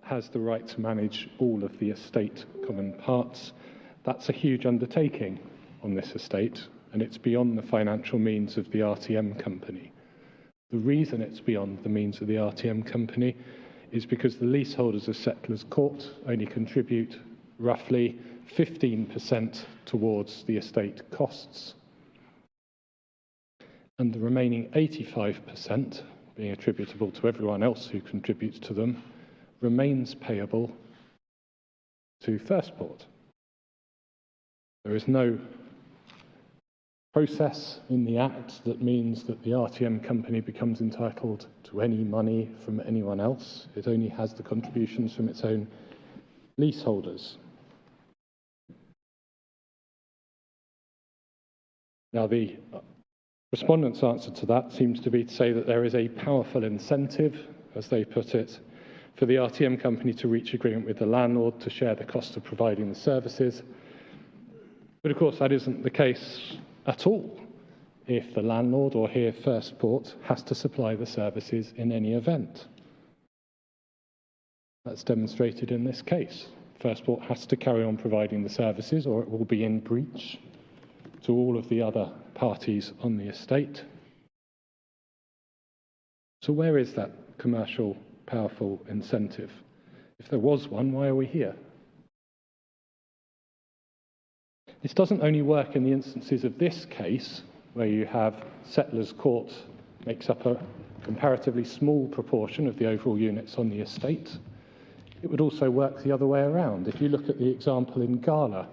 has the right to manage all of the estate common parts. That's a huge undertaking on this estate, and it's beyond the financial means of the RTM company. The reason it's beyond the means of the RTM company is because the leaseholders of Settlers Court only contribute roughly 15% towards the estate costs, and the remaining 85%, being attributable to everyone else who contributes to them, remains payable to FirstPort. There is no process in the Act that means that the RTM company becomes entitled to any money from anyone else. It only has the contributions from its own leaseholders. Now, the respondents' answer to that seems to be to say that there is a powerful incentive, as they put it, for the RTM company to reach agreement with the landlord to share the cost of providing the services. But of course, that isn't the case at all if the landlord, or here FirstPort, has to supply the services in any event. That's demonstrated in this case. FirstPort has to carry on providing the services, or it will be in breach to all of the other parties on the estate. So where is that commercial powerful incentive? If there was one, why are we here? This doesn't only work in the instances of this case, where you have Settlers Court makes up a comparatively small proportion of the overall units on the estate. It would also work the other way around. If you look at the example in Gala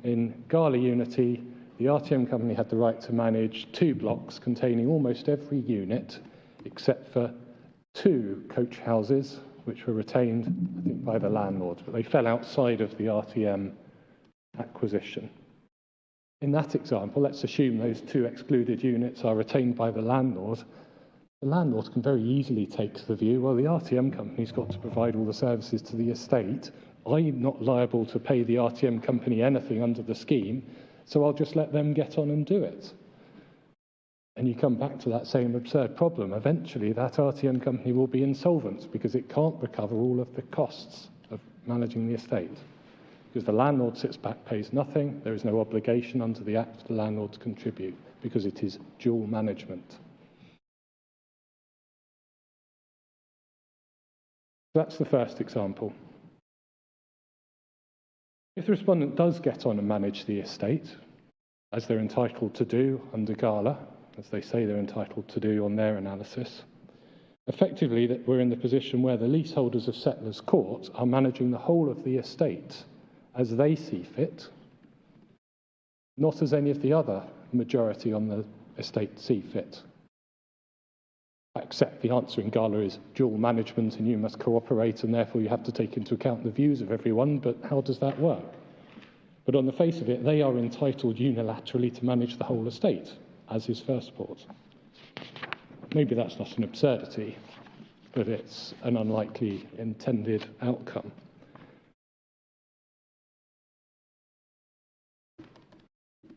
Unity, the RTM company had the right to manage 2 blocks containing almost every unit, except for 2 coach houses, which were retained, I think, by the landlord, but they fell outside of the RTM acquisition. In that example, let's assume those 2 excluded units are retained by the landlord. The landlord can very easily take the view, well, the RTM company's got to provide all the services to the estate. I'm not liable to pay the RTM company anything under the scheme, so I'll just let them get on and do it. And you come back to that same absurd problem. Eventually, that RTM company will be insolvent because it can't recover all of the costs of managing the estate. Because the landlord sits back, pays nothing, there is no obligation under the Act for the landlord to contribute, because it is dual management. That's the first example. If the respondent does get on and manage the estate, as they're entitled to do under Gala, as they say they're entitled to do on their analysis, effectively that we're in the position where the leaseholders of Settlers Court are managing the whole of the estate as they see fit, not as any of the other majority on the estate see fit. Except the answer in Gala is dual management and you must cooperate, and therefore you have to take into account the views of everyone, but how does that work? But on the face of it, they are entitled unilaterally to manage the whole estate, as is FirstPort. Maybe that's not an absurdity, but it's an unlikely intended outcome.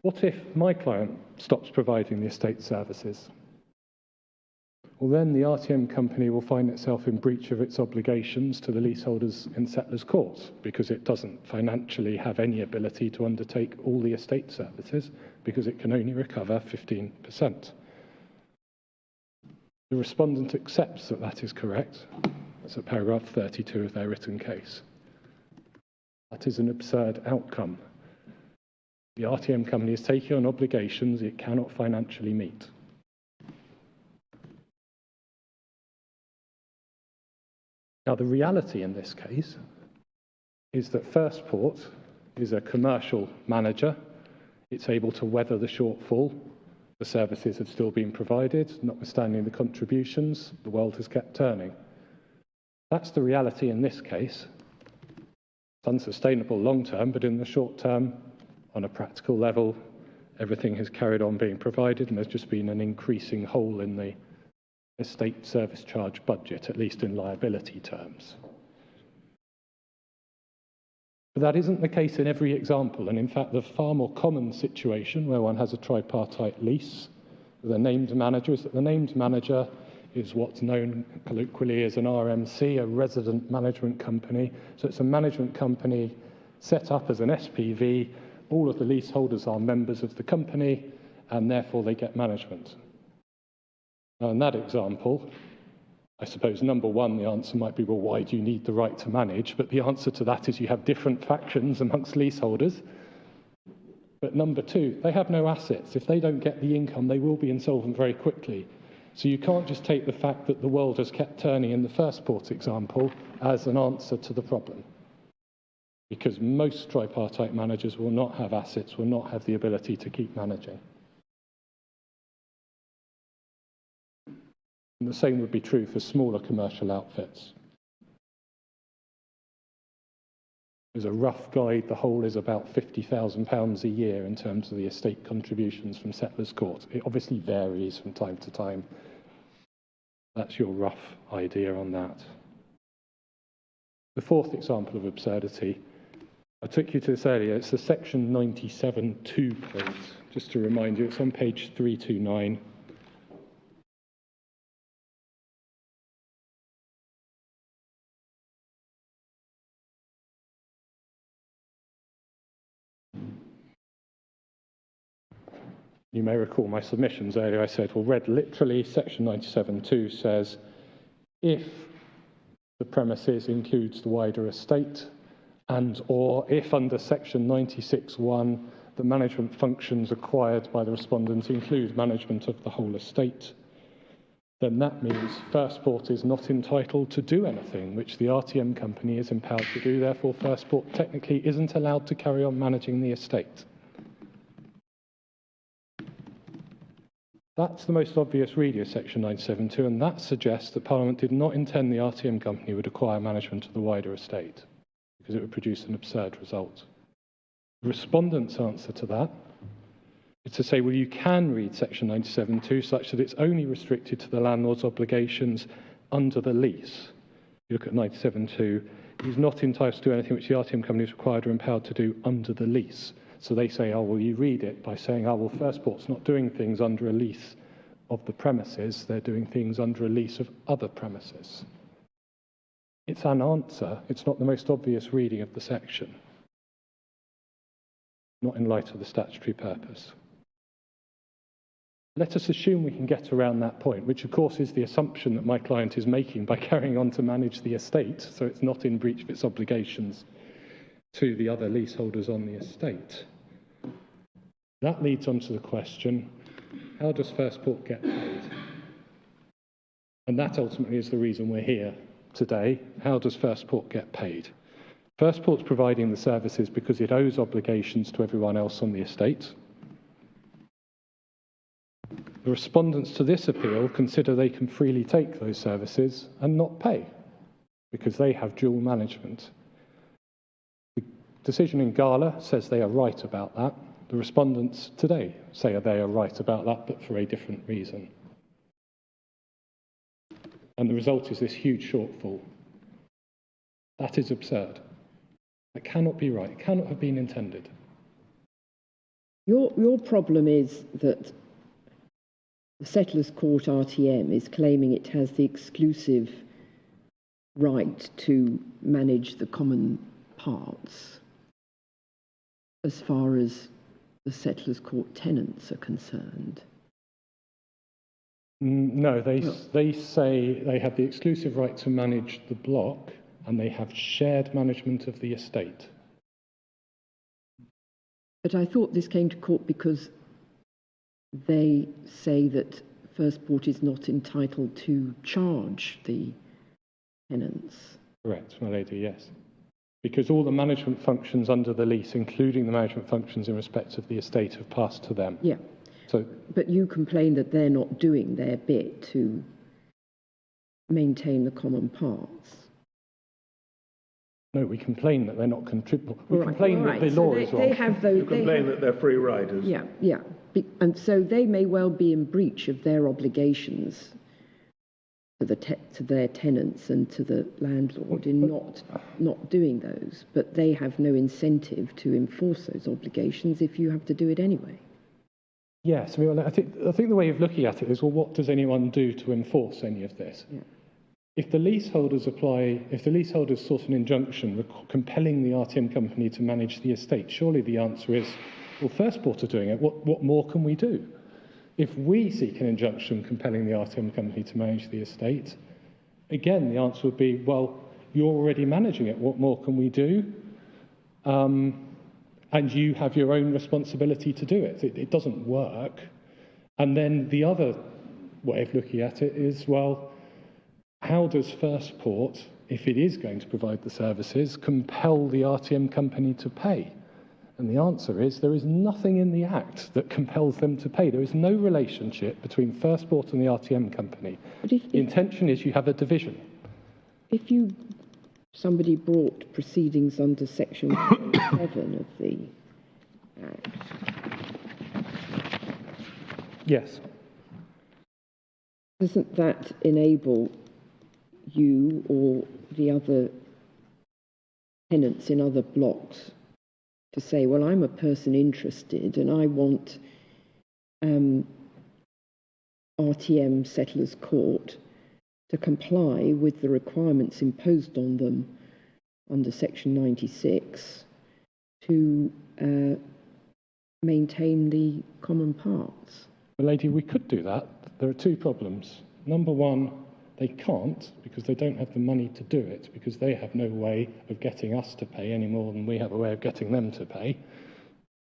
What if my client stops providing the estate services? Well, then the RTM company will find itself in breach of its obligations to the leaseholders in Settlers Court, because it doesn't financially have any ability to undertake all the estate services, because it can only recover 15%. The respondent accepts that that is correct. That's at paragraph 32 of their written case. That is an absurd outcome. The RTM company is taking on obligations it cannot financially meet. Now, the reality in this case is that FirstPort is a commercial manager. It's able to weather the shortfall. The services have still been provided, notwithstanding the contributions. The world has kept turning. That's the reality in this case. It's unsustainable long term, but in the short term, on a practical level, everything has carried on being provided, and there's just been an increasing hole in the estate service charge budget, at least in liability terms. But that isn't the case in every example, and in fact the far more common situation where one has a tripartite lease with a named manager is that the named manager is what's known colloquially as an RMC, a resident management company. So it's a management company set up as an SPV. All of the leaseholders are members of the company, and therefore they get management. Now, in that example, I suppose, number one, the answer might be, well, why do you need the right to manage? But the answer to that is you have different factions amongst leaseholders. But number two, they have no assets. If they don't get the income, they will be insolvent very quickly. So you can't just take the fact that the world has kept turning in the FirstPort example as an answer to the problem. Because most tripartite managers will not have assets, will not have the ability to keep managing. And the same would be true for smaller commercial outfits. As a rough guide, the whole is about £50,000 a year in terms of the estate contributions from settlers' court. It obviously varies from time to time. That's your rough idea on that. The fourth example of absurdity, I took you to this earlier, it's the section 97(2) point. Just to remind you, it's on page 329. You may recall my submissions earlier. I said, well, read literally, section 97(2) says, if the premises includes the wider estate, and or if under section 96(1) the management functions acquired by the respondent include management of the whole estate, then that means FirstPort is not entitled to do anything which the RTM company is empowered to do. Therefore, FirstPort technically isn't allowed to carry on managing the estate. That's the most obvious reading of section 97(2), and that suggests that Parliament did not intend the RTM company would acquire management of the wider estate, because it would produce an absurd result. The respondent's answer to that is to say, well, you can read section 97(2) such that it's only restricted to the landlord's obligations under the lease. You look at 97(2), he's not entitled to do anything which the RTM company is required or empowered to do under the lease. So they say, oh, well, you read it by saying, oh, well, FirstPort's not doing things under a lease of the premises, they're doing things under a lease of other premises. It's an answer, it's not the most obvious reading of the section, not in light of the statutory purpose. Let us assume we can get around that point, which of course is the assumption that my client is making by carrying on to manage the estate, so it's not in breach of its obligations to the other leaseholders on the estate. That leads on to the question, how does FirstPort get paid? And that ultimately is the reason we're here today. How does FirstPort get paid? FirstPort's providing the services because it owes obligations to everyone else on the estate. The respondents to this appeal consider they can freely take those services and not pay because they have dual management. The decision in Gala says they are right about that. The respondents today say they are right about that, but for a different reason. And the result is this huge shortfall. That is absurd. That cannot be right. It cannot have been intended. Your problem is that the Settlers Court RTM is claiming it has the exclusive right to manage the common parts as far as the Settlers Court tenants are concerned. No, they say they have the exclusive right to manage the block and they have shared management of the estate. But I thought this came to court because they say that FirstPort is not entitled to charge the tenants. Correct, my lady, yes. Because all the management functions under the lease, including the management functions in respect of the estate, have passed to them. Yeah. So, but you complain that they're not doing their bit to maintain the common parts. No, we complain that they're not contributing. We Right, complain that the law is wrong. They have those, you complain that they're free riders. Yeah, yeah. And so they may well be in breach of their obligations to their tenants and to the landlord in not doing those, but they have no incentive to enforce those obligations if you have to do it anyway. Yes, I mean, I think the way of looking at it is, well, what does anyone do to enforce any of this? Yeah. If the leaseholders sought an injunction compelling the RTM company to manage the estate, surely the answer is, well, FirstPort are doing it. What more can we do? If we seek an injunction compelling the RTM company to manage the estate, again, the answer would be, well, you're already managing it. What more can we do? And you have your own responsibility to do it. It doesn't work. And then the other way of looking at it is, well, how does FirstPort, if it is going to provide the services, compel the RTM company to pay? And the answer is, there is nothing in the Act that compels them to pay. There is no relationship between FirstPort and the RTM company. But the intention is you have a division. If somebody brought proceedings under Section 7 of the Act. Yes. Doesn't that enable you or the other tenants in other blocks to say, well, I'm a person interested and I want RTM Settlers Court to comply with the requirements imposed on them under Section 96 to maintain the common parts? Well, lady, we could do that. There are two problems. Number one, they can't because they don't have the money to do it, because they have no way of getting us to pay any more than we have a way of getting them to pay,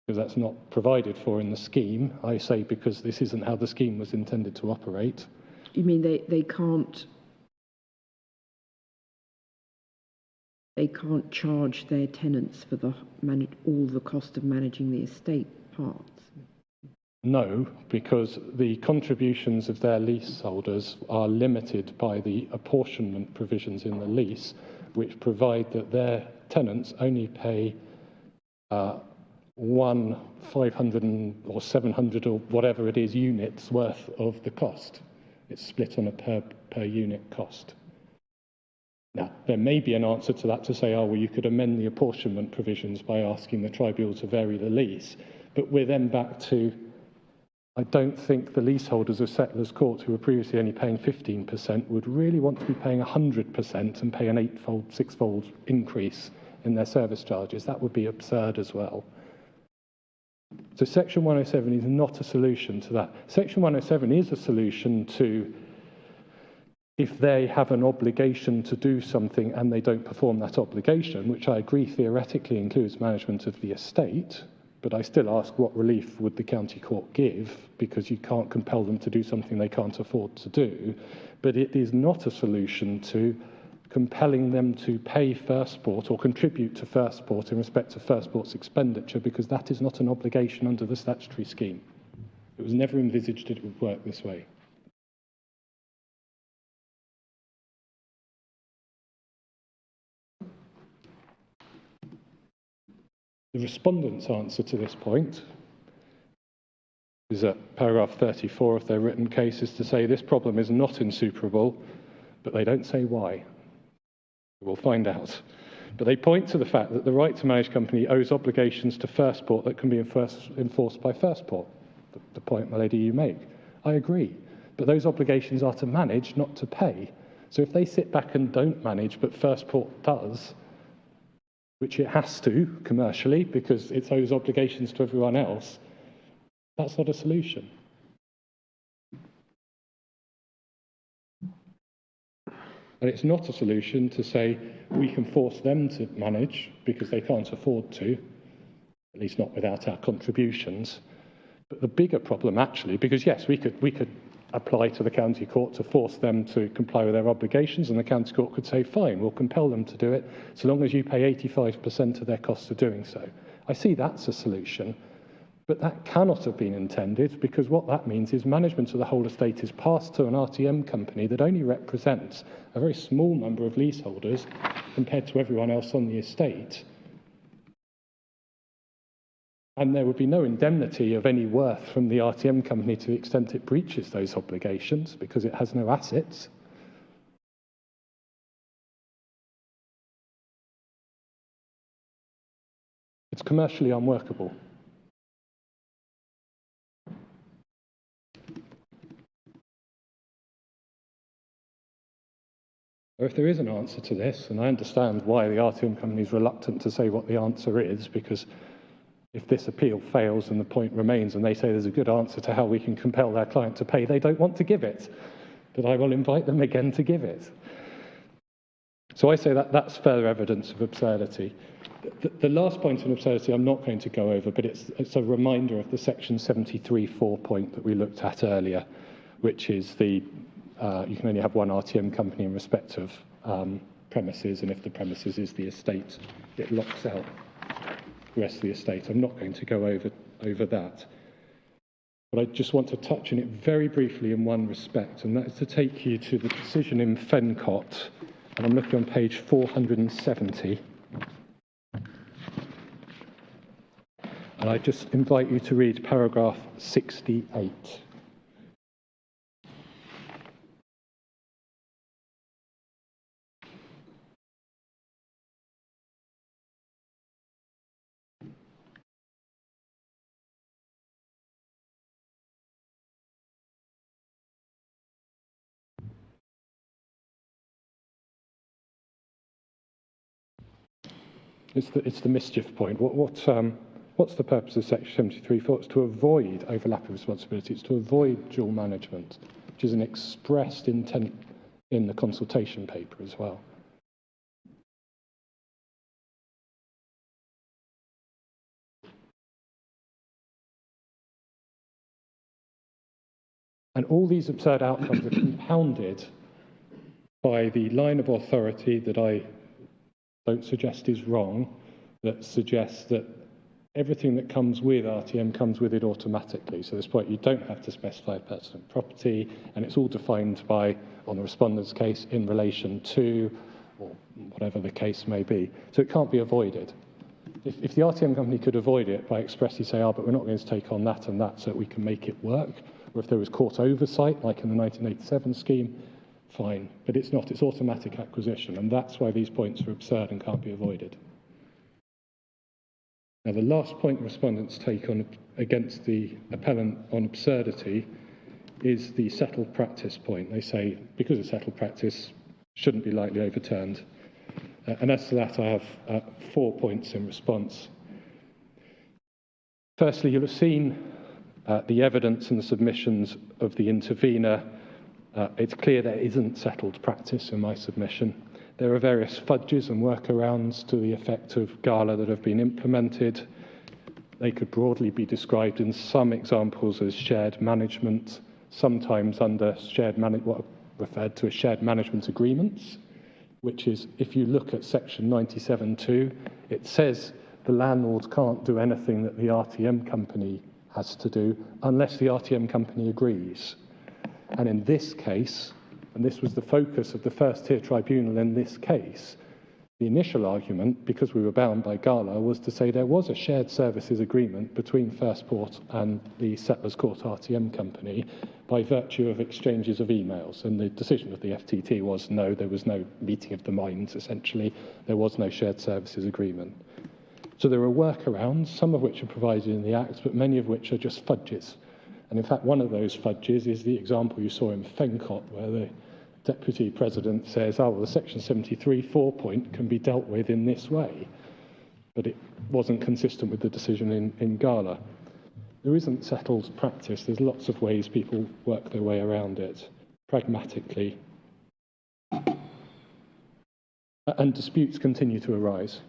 because that's not provided for in the scheme. I say because this isn't how the scheme was intended to operate. You mean they can't charge their tenants for all the cost of managing the estate parts? No, because the contributions of their leaseholders are limited by the apportionment provisions in the lease, which provide that their tenants only pay 500 or 700 or whatever it is units worth of the cost. It's split on a per unit cost. Now, there may be an answer to that to say, oh, well, you could amend the apportionment provisions by asking the tribunal to vary the lease, but we're then back to, I don't think the leaseholders of Settlers Court, who were previously only paying 15%, would really want to be paying 100% and pay an 8-fold, 6-fold increase in their service charges. That would be absurd as well. So Section 107 is not a solution to that. Section 107 is a solution to if they have an obligation to do something and they don't perform that obligation, which I agree theoretically includes management of the estate, but I still ask what relief would the county court give, because you can't compel them to do something they can't afford to do. But it is not a solution to compelling them to pay FirstPort or contribute to FirstPort in respect to FirstPort's expenditure, because that is not an obligation under the statutory scheme. It was never envisaged that it would work this way. The respondent's answer to this point is at paragraph 34 of their written case, is to say this problem is not insuperable, but they don't say why. We'll find out. But they point to the fact that the right to manage company owes obligations to FirstPort that can be enforced by FirstPort, the point, my lady, you make. I agree. But those obligations are to manage, not to pay. So if they sit back and don't manage, but FirstPort does, which it has to commercially because it owes obligations to everyone else, that's not a solution. And it's not a solution to say we can force them to manage because they can't afford to, at least not without our contributions. But the bigger problem actually, because yes, we could apply to the county court to force them to comply with their obligations, and the county court could say, fine, we'll compel them to do it so long as you pay 85% of their costs of doing so. I see that's a solution, but that cannot have been intended, because what that means is management of the whole estate is passed to an RTM company that only represents a very small number of leaseholders compared to everyone else on the estate. And there would be no indemnity of any worth from the RTM company to the extent it breaches those obligations, because it has no assets. It's commercially unworkable. Or if there is an answer to this, and I understand why the RTM company is reluctant to say what the answer is, because if this appeal fails and the point remains and they say there's a good answer to how we can compel their client to pay, they don't want to give it. But I will invite them again to give it. So I say that that's further evidence of absurdity. The last point on absurdity I'm not going to go over, but it's a reminder of the section 73.4 point that we looked at earlier, which is the you can only have one RTM company in respect of premises, and if the premises is the estate, it locks out the rest of the estate. I'm not going to go over that. But I just want to touch on it very briefly in one respect, and that is to take you to the decision in FirstPort, and I'm looking on page 470. And I just invite you to read paragraph 68. It's the mischief point. What's the purpose of section 73.4? It's to avoid overlapping responsibilities, it's to avoid dual management, which is an expressed intent in the consultation paper as well. And all these absurd outcomes are compounded by the line of authority that I don't suggest is wrong, that suggests that everything that comes with RTM comes with it automatically. So at this point, you don't have to specify personal property, and it's all defined by, on the respondent's case, in relation to, or whatever the case may be. So it can't be avoided. If the RTM company could avoid it by expressly say, but we're not going to take on that and that so that we can make it work, or if there was court oversight, like in the 1987 scheme, fine. But it's not. It's automatic acquisition, and that's why these points are absurd and can't be avoided. Now, the last point respondents take on against the appellant on absurdity is the settled practice point. They say, because of settled practice, shouldn't be lightly overturned. And as to that, I have 4 points in response. Firstly, you'll have seen the evidence and the submissions of the intervener. It's clear there isn't settled practice in my submission. There are various fudges and workarounds to the effect of Gala that have been implemented. They could broadly be described in some examples as shared management, sometimes under what are referred to as shared management agreements, which is, if you look at section 97.2, it says the landlord can't do anything that the RTM company has to do unless the RTM company agrees. And in this case, and this was the focus of the first-tier tribunal in this case, the initial argument, because we were bound by Gala, was to say there was a shared services agreement between FirstPort and the Settlers Court RTM company by virtue of exchanges of emails. And the decision of the FTT was no, there was no meeting of the minds, essentially. There was no shared services agreement. So there are workarounds, some of which are provided in the Act, but many of which are just fudges. And in fact, one of those fudges is the example you saw in FirstPort, where the Deputy President says, well, the Section 73.4 point can be dealt with in this way. But it wasn't consistent with the decision in Gala. There isn't settled practice. There's lots of ways people work their way around it, pragmatically. And disputes continue to arise.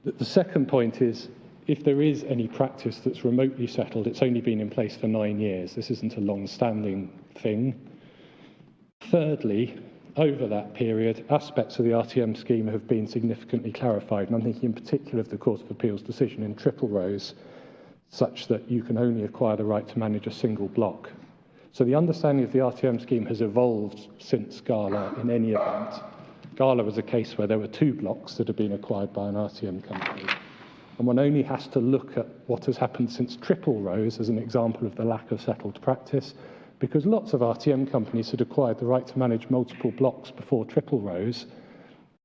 The second point is, if there is any practice that's remotely settled, it's only been in place for 9 years. This isn't a long-standing thing. Thirdly, over that period, aspects of the RTM scheme have been significantly clarified, and I'm thinking in particular of the Court of Appeal's decision in Triple Rose, such that you can only acquire the right to manage a single block. So the understanding of the RTM scheme has evolved since Gala in any event. Gala was a case where there were 2 blocks that had been acquired by an RTM company. And one only has to look at what has happened since Triple Rose as an example of the lack of settled practice, because lots of RTM companies had acquired the right to manage multiple blocks before Triple Rose,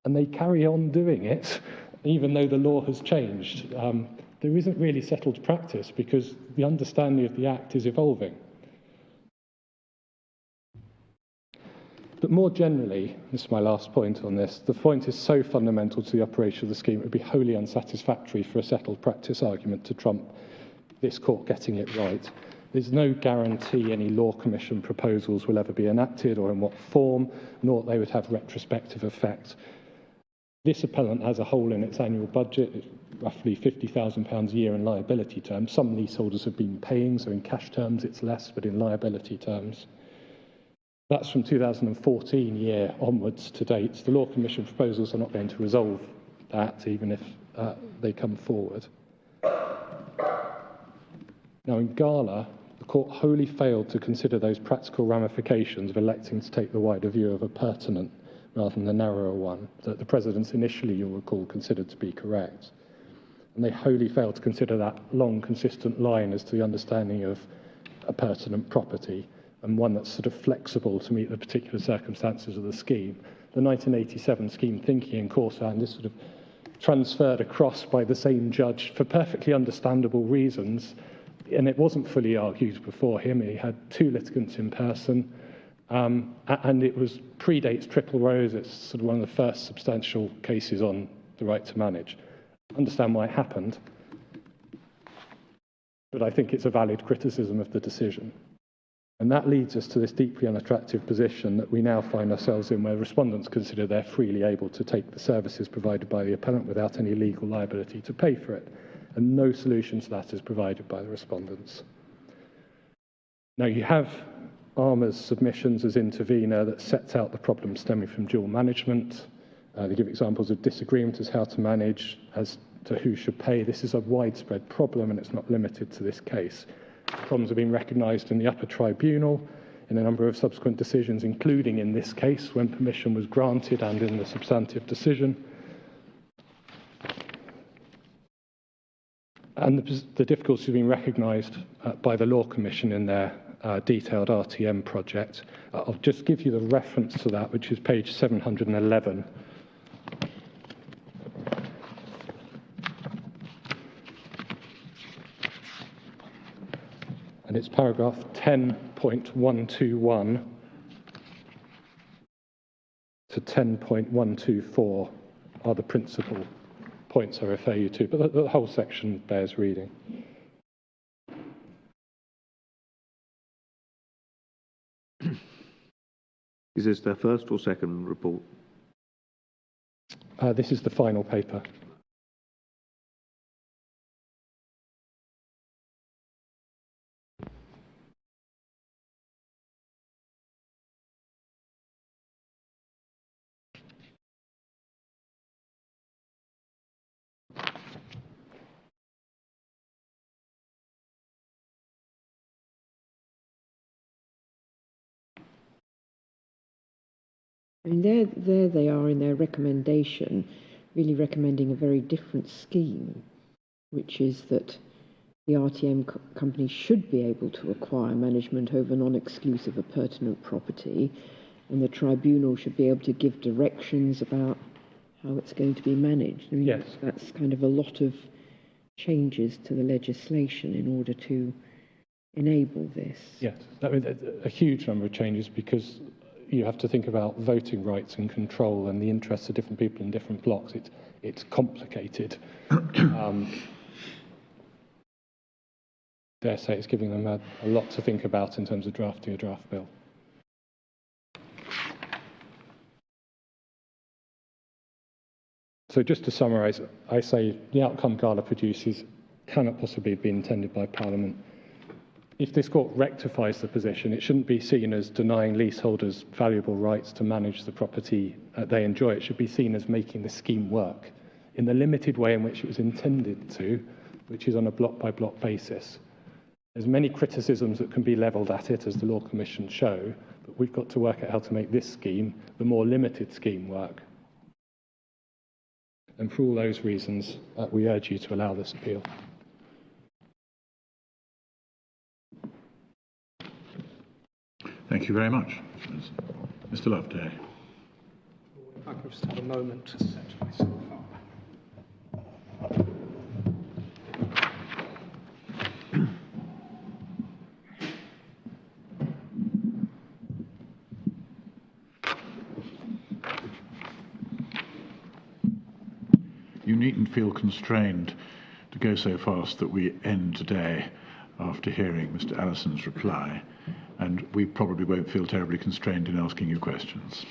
and they carry on doing it, even though the law has changed. There isn't really settled practice because the understanding of the Act is evolving. But more generally, this is my last point on this, the point is so fundamental to the operation of the scheme, it would be wholly unsatisfactory for a settled practice argument to trump this court getting it right. There's no guarantee any law commission proposals will ever be enacted or in what form, nor they would have retrospective effect. This appellant has a hole in its annual budget, roughly £50,000 a year in liability terms. Some leaseholders have been paying, so in cash terms it's less, but in liability terms. That's from 2014 year onwards to date. The Law Commission proposals are not going to resolve that, even if they come forward. Now, in Gala, the court wholly failed to consider those practical ramifications of electing to take the wider view of a pertinent rather than the narrower one that the Presidents initially, you'll recall, considered to be correct. And they wholly failed to consider that long, consistent line as to the understanding of a pertinent property, and one that's sort of flexible to meet the particular circumstances of the scheme. The 1987 scheme thinking in Corsair, this sort of transferred across by the same judge for perfectly understandable reasons, and it wasn't fully argued before him. He had two litigants in person, and it was predates Triple Rose. It's sort of one of the first substantial cases on the right to manage. Understand why it happened, but I think it's a valid criticism of the decision. And that leads us to this deeply unattractive position that we now find ourselves in, where respondents consider they're freely able to take the services provided by the appellant without any legal liability to pay for it. And no solution to that is provided by the respondents. Now, you have Armour's submissions as intervener that sets out the problems stemming from dual management. They give examples of disagreement as how to manage, as to who should pay. This is a widespread problem, and it's not limited to this case. Problems have been recognised in the upper tribunal in a number of subsequent decisions, including in this case when permission was granted and in the substantive decision. And the difficulties have been recognised by the Law Commission in their detailed RTM project. I'll just give you the reference to that, which is page 711. And it's paragraph 10.121 to 10.124 are the principal points I refer you to, but the whole section bears reading. Is this their first or second report? This is the final paper. I mean, there they are in their recommendation, really recommending a very different scheme, which is that the RTM company should be able to acquire management over non-exclusive or pertinent property, and the tribunal should be able to give directions about how it's going to be managed. I mean, Yes. That's kind of a lot of changes to the legislation in order to enable this. Yes, I mean, a huge number of changes, because you have to think about voting rights and control and the interests of different people in different blocks. It's complicated. Dare say it's giving them a lot to think about in terms of drafting a draft bill. So just to summarise, I say the outcome Gala produces cannot possibly be intended by Parliament. If this court rectifies the position, it shouldn't be seen as denying leaseholders valuable rights to manage the property they enjoy. It should be seen as making the scheme work in the limited way in which it was intended to, which is on a block-by-block basis. There's many criticisms that can be levelled at it, as the Law Commission show, but we've got to work out how to make this scheme, the more limited scheme, work. And for all those reasons, we urge you to allow this appeal. Thank you very much. Mr. Loveday. If I could just have a moment to set myself up. you needn't feel constrained to go so fast that we end today after hearing Mr. Allison's reply, and we probably won't feel terribly constrained in asking you questions.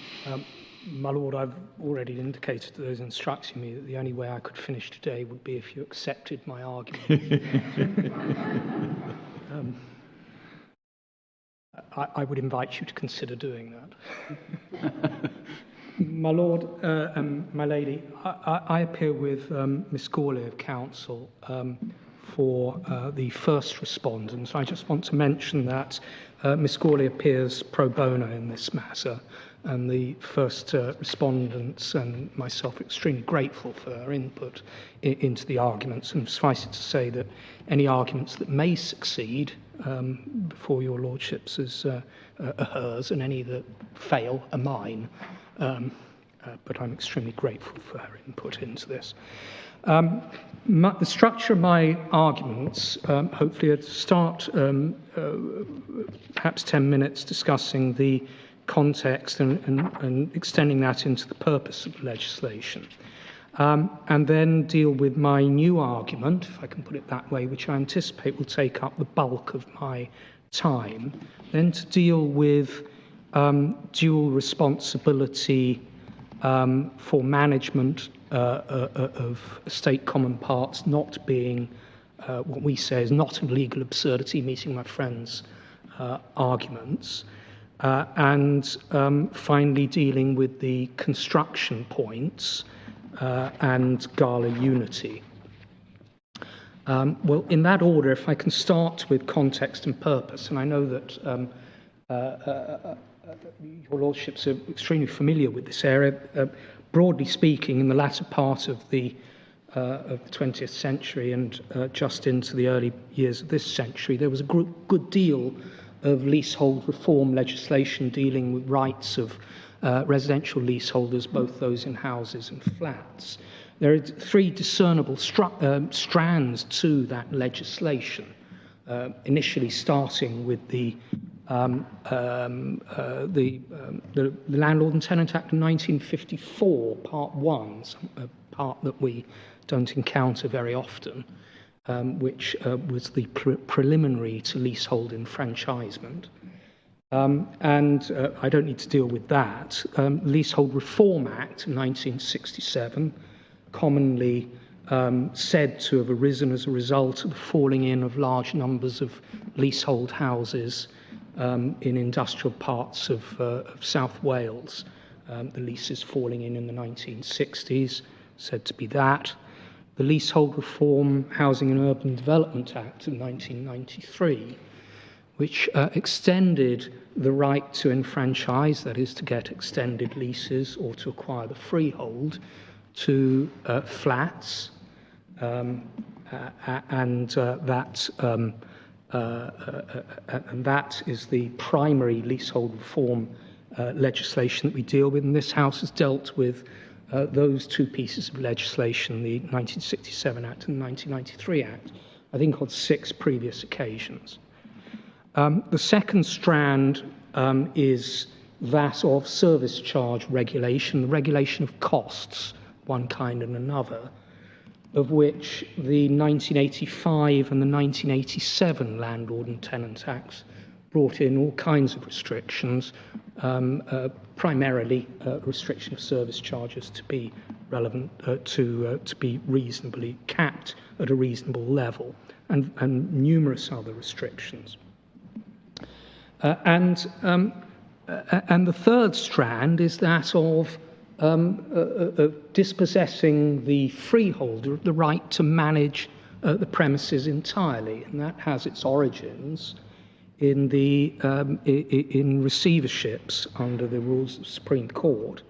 My Lord, I've already indicated to those instructing me that the only way I could finish today would be if you accepted my argument. I would invite you to consider doing that. My Lord and my Lady, I appear with Miss Gawley of Council for the first respondents. I just want to mention that Miss Gawley appears pro bono in this matter, and the first respondents and myself are extremely grateful for her input into the arguments, and suffice it to say that any arguments that may succeed before your lordships are hers, and any that fail are mine. But I'm extremely grateful for her input into this. The structure of my arguments, hopefully I'd start perhaps 10 minutes discussing the context and extending that into the purpose of the legislation. And then deal with my new argument, if I can put it that way, which I anticipate will take up the bulk of my time. Then to deal with dual responsibility for management of estate common parts not being what we say is not a legal absurdity, meeting my friend's arguments. And finally dealing with the construction points and Gala unity. Well, in that order, if I can start with context and purpose, and I know that your lordships are extremely familiar with this area. Broadly speaking, in the latter part of the 20th century and just into the early years of this century, there was a good deal of leasehold reform legislation dealing with rights of residential leaseholders, both those in houses and flats. There are three discernible strands to that legislation, initially starting with the Landlord and Tenant Act of 1954, Part 1, a part that we don't encounter very often, which was the preliminary to leasehold enfranchisement. And I don't need to deal with that. Leasehold Reform Act of 1967, commonly said to have arisen as a result of the falling in of large numbers of leasehold houses in industrial parts of South Wales. The leases falling in the 1960s, said to be that. The Leasehold Reform, Housing and Urban Development Act of 1993, which extended the right to enfranchise, that is to get extended leases or to acquire the freehold, to flats, and that is the primary leasehold reform legislation that we deal with. And this House has dealt with those two pieces of legislation, the 1967 Act and the 1993 Act, I think on 6 previous occasions. The second strand is that of service charge regulation, the regulation of costs, one kind and another, of which the 1985 and the 1987 Landlord and Tenant Acts brought in all kinds of restrictions, primarily restriction of service charges to be relevant, to be reasonably capped at a reasonable level, and numerous other restrictions. And the third strand is that of dispossessing the freeholder of the right to manage the premises entirely, and that has its origins in the in receiverships under the rules of the Supreme Court,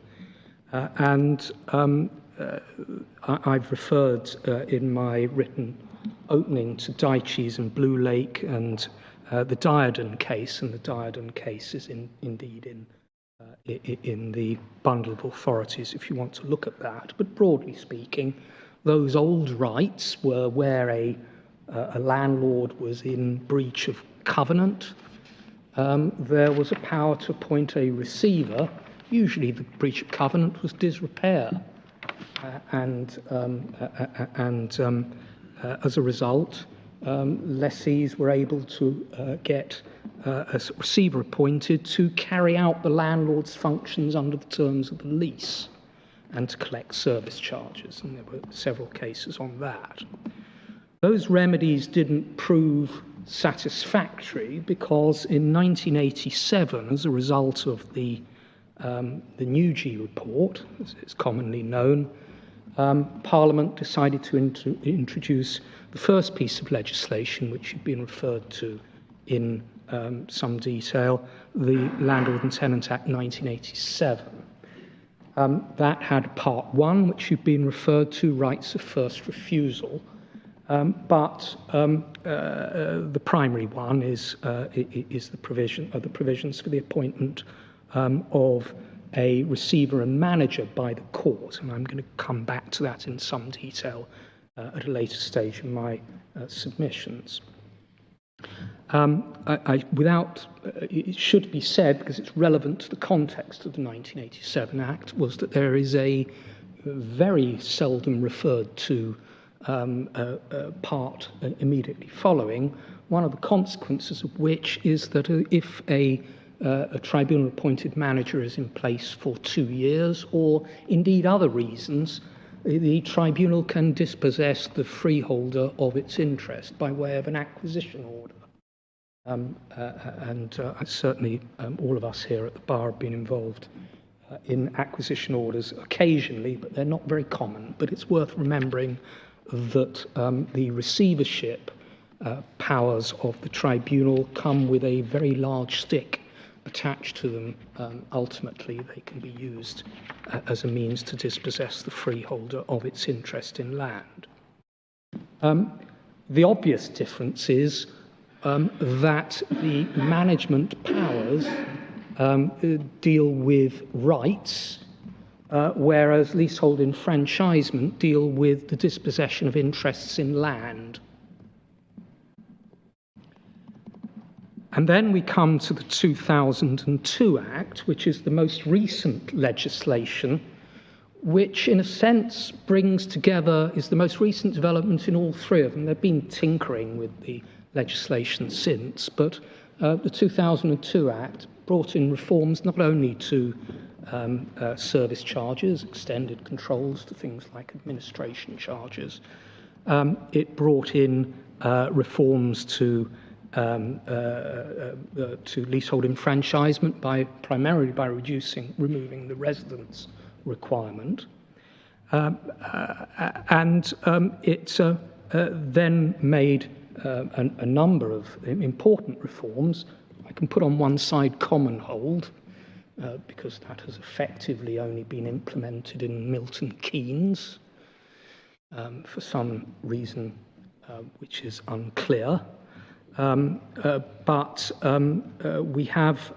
and I've referred in my written opening to Dyches and Blue Lake and the Diardon case, and the Diardon case is indeed in the bundle of authorities if you want to look at that. But broadly speaking, those old rights were where a landlord was in breach of covenant. There was a power to appoint a receiver. Usually the breach of covenant was disrepair. as a result, lessees were able to get a receiver appointed to carry out the landlord's functions under the terms of the lease and to collect service charges, and there were several cases on that. Those remedies didn't prove satisfactory because in 1987, as a result of the Newgee report, as it's commonly known, Parliament decided to introduce the first piece of legislation, which had been referred to in some detail, the Landlord and Tenant Act 1987. That had Part 1, which had been referred to, rights of first refusal, but the primary one is the provisions for the appointment of a receiver and manager by the court, and I'm going to come back to that in some detail at a later stage in my submissions. It should be said, because it's relevant to the context of the 1987 Act, was that there is a very seldom referred to part immediately following, one of the consequences of which is that if a tribunal-appointed manager is in place for 2 years, or indeed other reasons, the tribunal can dispossess the freeholder of its interest by way of an acquisition order. Certainly all of us here at the bar have been involved in acquisition orders occasionally, but they're not very common. But it's worth remembering that the receivership powers of the tribunal come with a very large stick attached to them. Ultimately, they can be used as a means to dispossess the freeholder of its interest in land. The obvious difference is that the management powers deal with rights, whereas leasehold enfranchisement deal with the dispossession of interests in land. And then we come to the 2002 Act, which is the most recent legislation, which in a sense brings together, is the most recent development in all three of them. They've been tinkering with the legislation since, but the 2002 Act brought in reforms not only to service charges, extended controls to things like administration charges. It brought in reforms to leasehold enfranchisement primarily by removing the residence requirement, and it then made a number of important reforms. I can put on one side Commonhold, because that has effectively only been implemented in Milton Keynes for some reason which is unclear. But we have,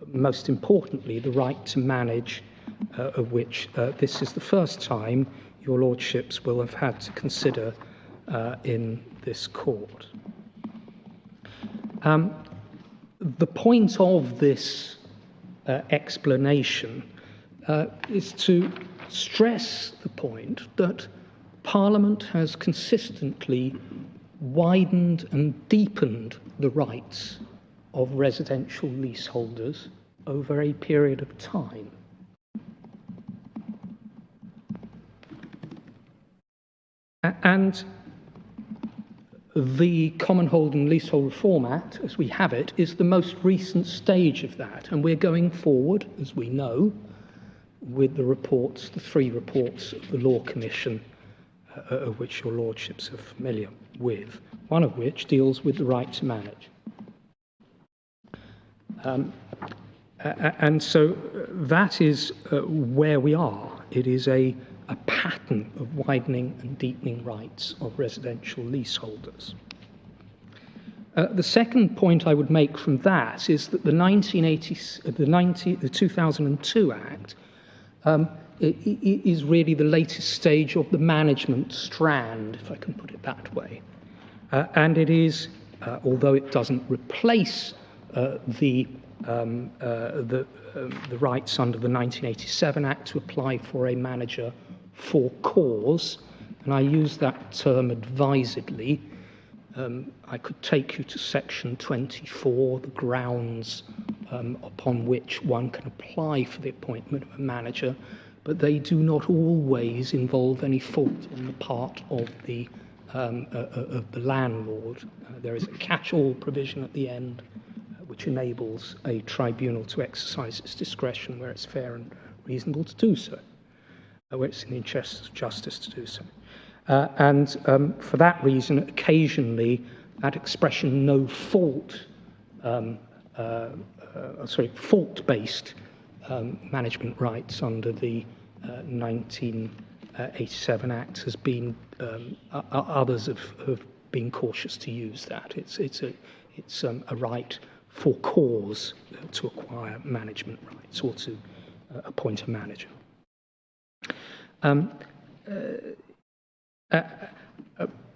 most importantly, the right to manage, of which this is the first time your lordships will have had to consider in this court. The point of this explanation is to stress the point that Parliament has consistently widened and deepened the rights of residential leaseholders over a period of time. And the Commonhold and Leasehold Reform Act, as we have it, is the most recent stage of that. And we're going forward, as we know, with the reports, the 3 reports of the Law Commission, of which your lordships are familiar with, one of which deals with the right to manage. And so that is where we are. It is a pattern of widening and deepening rights of residential leaseholders. The second point I would make from that is that the 2002 Act is really the latest stage of the management strand, if I can put it that way. And it is, although it doesn't replace the the rights under the 1987 Act to apply for a manager for cause, and I use that term advisedly. I could take you to section 24, the grounds upon which one can apply for the appointment of a manager, but they do not always involve any fault on the part of the landlord. There is a catch-all provision at the end which enables a tribunal to exercise its discretion where it's fair and reasonable to do so, where it's in the interests of justice to do so. And for that reason, occasionally, that expression "no fault," fault-based management rights under the 1987 Act has been. Others have been cautious to use that. It's a right for cause to acquire management rights or to appoint a manager.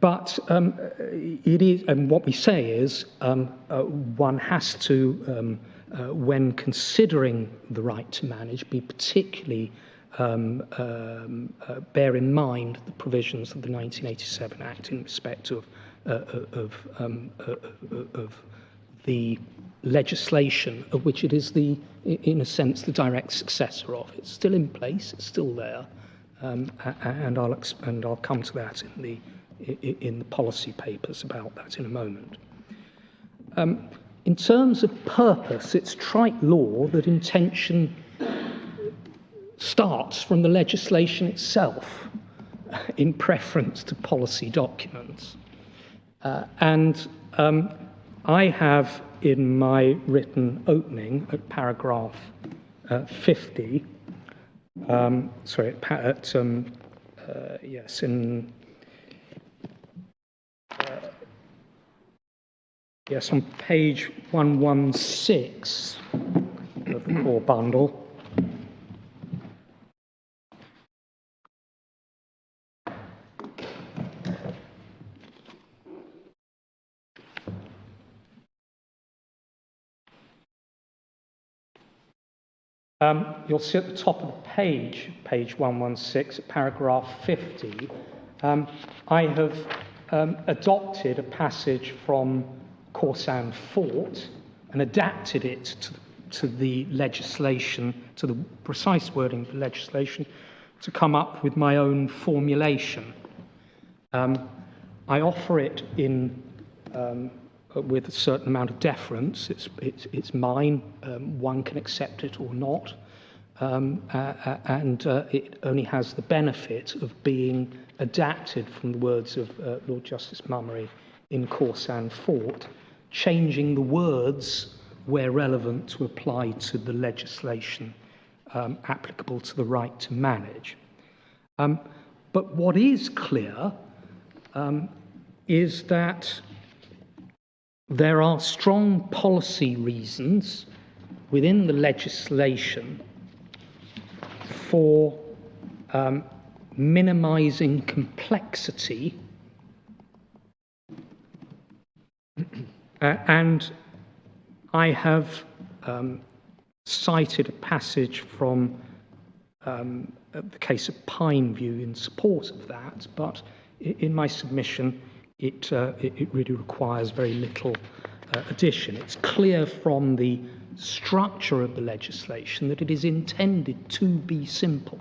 But it is, and what we say is, one has to, when considering the right to manage, be particularly bear in mind the provisions of the 1987 Act in respect of the legislation of which it is in a sense, the direct successor of. It's still in place. It's still there. And I'll come to that in the policy papers about that in a moment. In terms of purpose, it's trite law that intention starts from the legislation itself in preference to policy documents. And I have in my written opening at paragraph 50, yes, on page 116 of the core bundle. You'll see at the top of the page, page 116, paragraph 50, I have adopted a passage from Corsan Fort and adapted it to the legislation, to the precise wording of the legislation, to come up with my own formulation. I offer it in with a certain amount of deference. It's mine. One can accept it or not, and it only has the benefit of being adapted from the words of Lord Justice Mummery in Corsan Fort, changing the words where relevant to apply to the legislation applicable to the right to manage. But what is clear is that there are strong policy reasons within the legislation for minimizing complexity, and I have cited a passage from the case of Pineview in support of that, but in my submission it really requires very little addition. It's clear from the structure of the legislation that it is intended to be simple.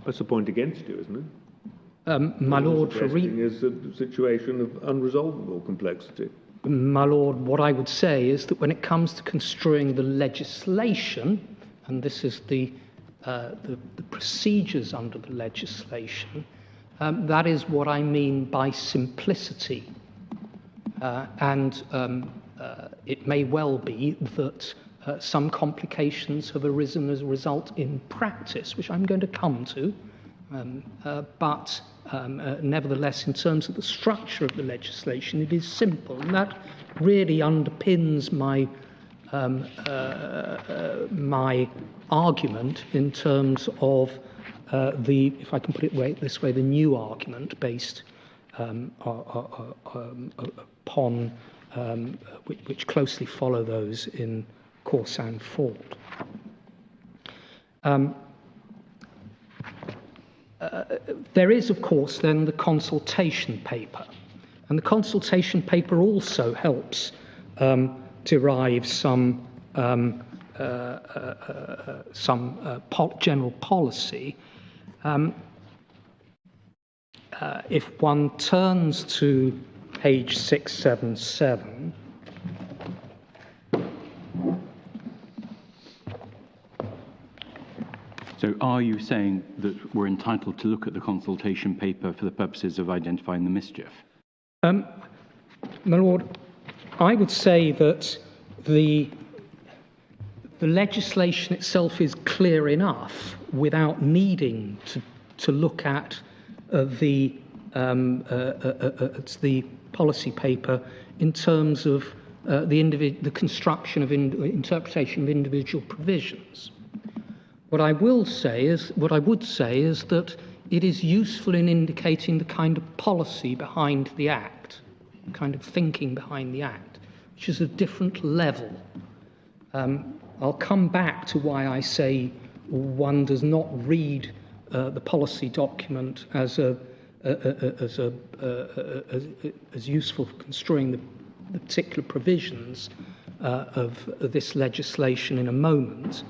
That's a point against you, isn't it? My Lord, is a situation of unresolvable complexity. My Lord, what I would say is that when it comes to construing the legislation, and this is the procedures under the legislation, that is what I mean by simplicity. And it may well be that some complications have arisen as a result in practice, which I'm going to come to, but nevertheless, in terms of the structure of the legislation, it is simple, and that really underpins my my argument in terms of if I can put it this way, the new argument based upon which closely follow those in course, and Ford. There is, of course, then the consultation paper. And the consultation paper also helps derive some general policy. If one turns to page 677, so are you saying that we're entitled to look at the consultation paper for the purposes of identifying the mischief? My Lord, I would say that the legislation itself is clear enough without needing to look at the policy paper in terms of the construction of interpretation of individual provisions. What I would say is that it is useful in indicating the kind of policy behind the Act, kind of thinking behind the Act, which is a different level. I'll come back to why I say one does not read the policy document as useful for construing the particular provisions of this legislation in a moment.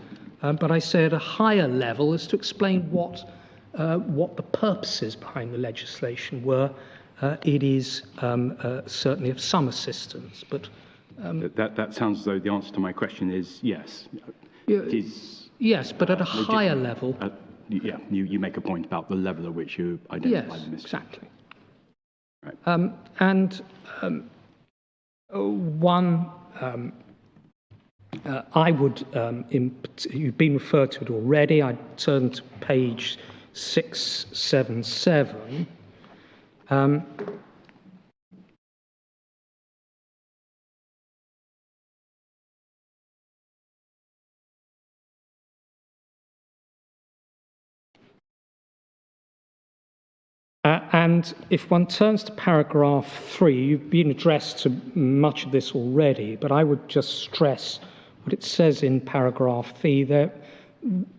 But I say at a higher level is to explain what the purposes behind the legislation were. It is certainly of some assistance, but that sounds as though the answer to my question is yes. It is, yes, but at a higher level. Yeah, you make a point about the level at which you identify the mischief. Exactly. Right. I would, you've been referred to it already, I'd turn to page 677. And if one turns to paragraph 3, you've been addressed to much of this already, but I would just stress what it says in paragraph 3, that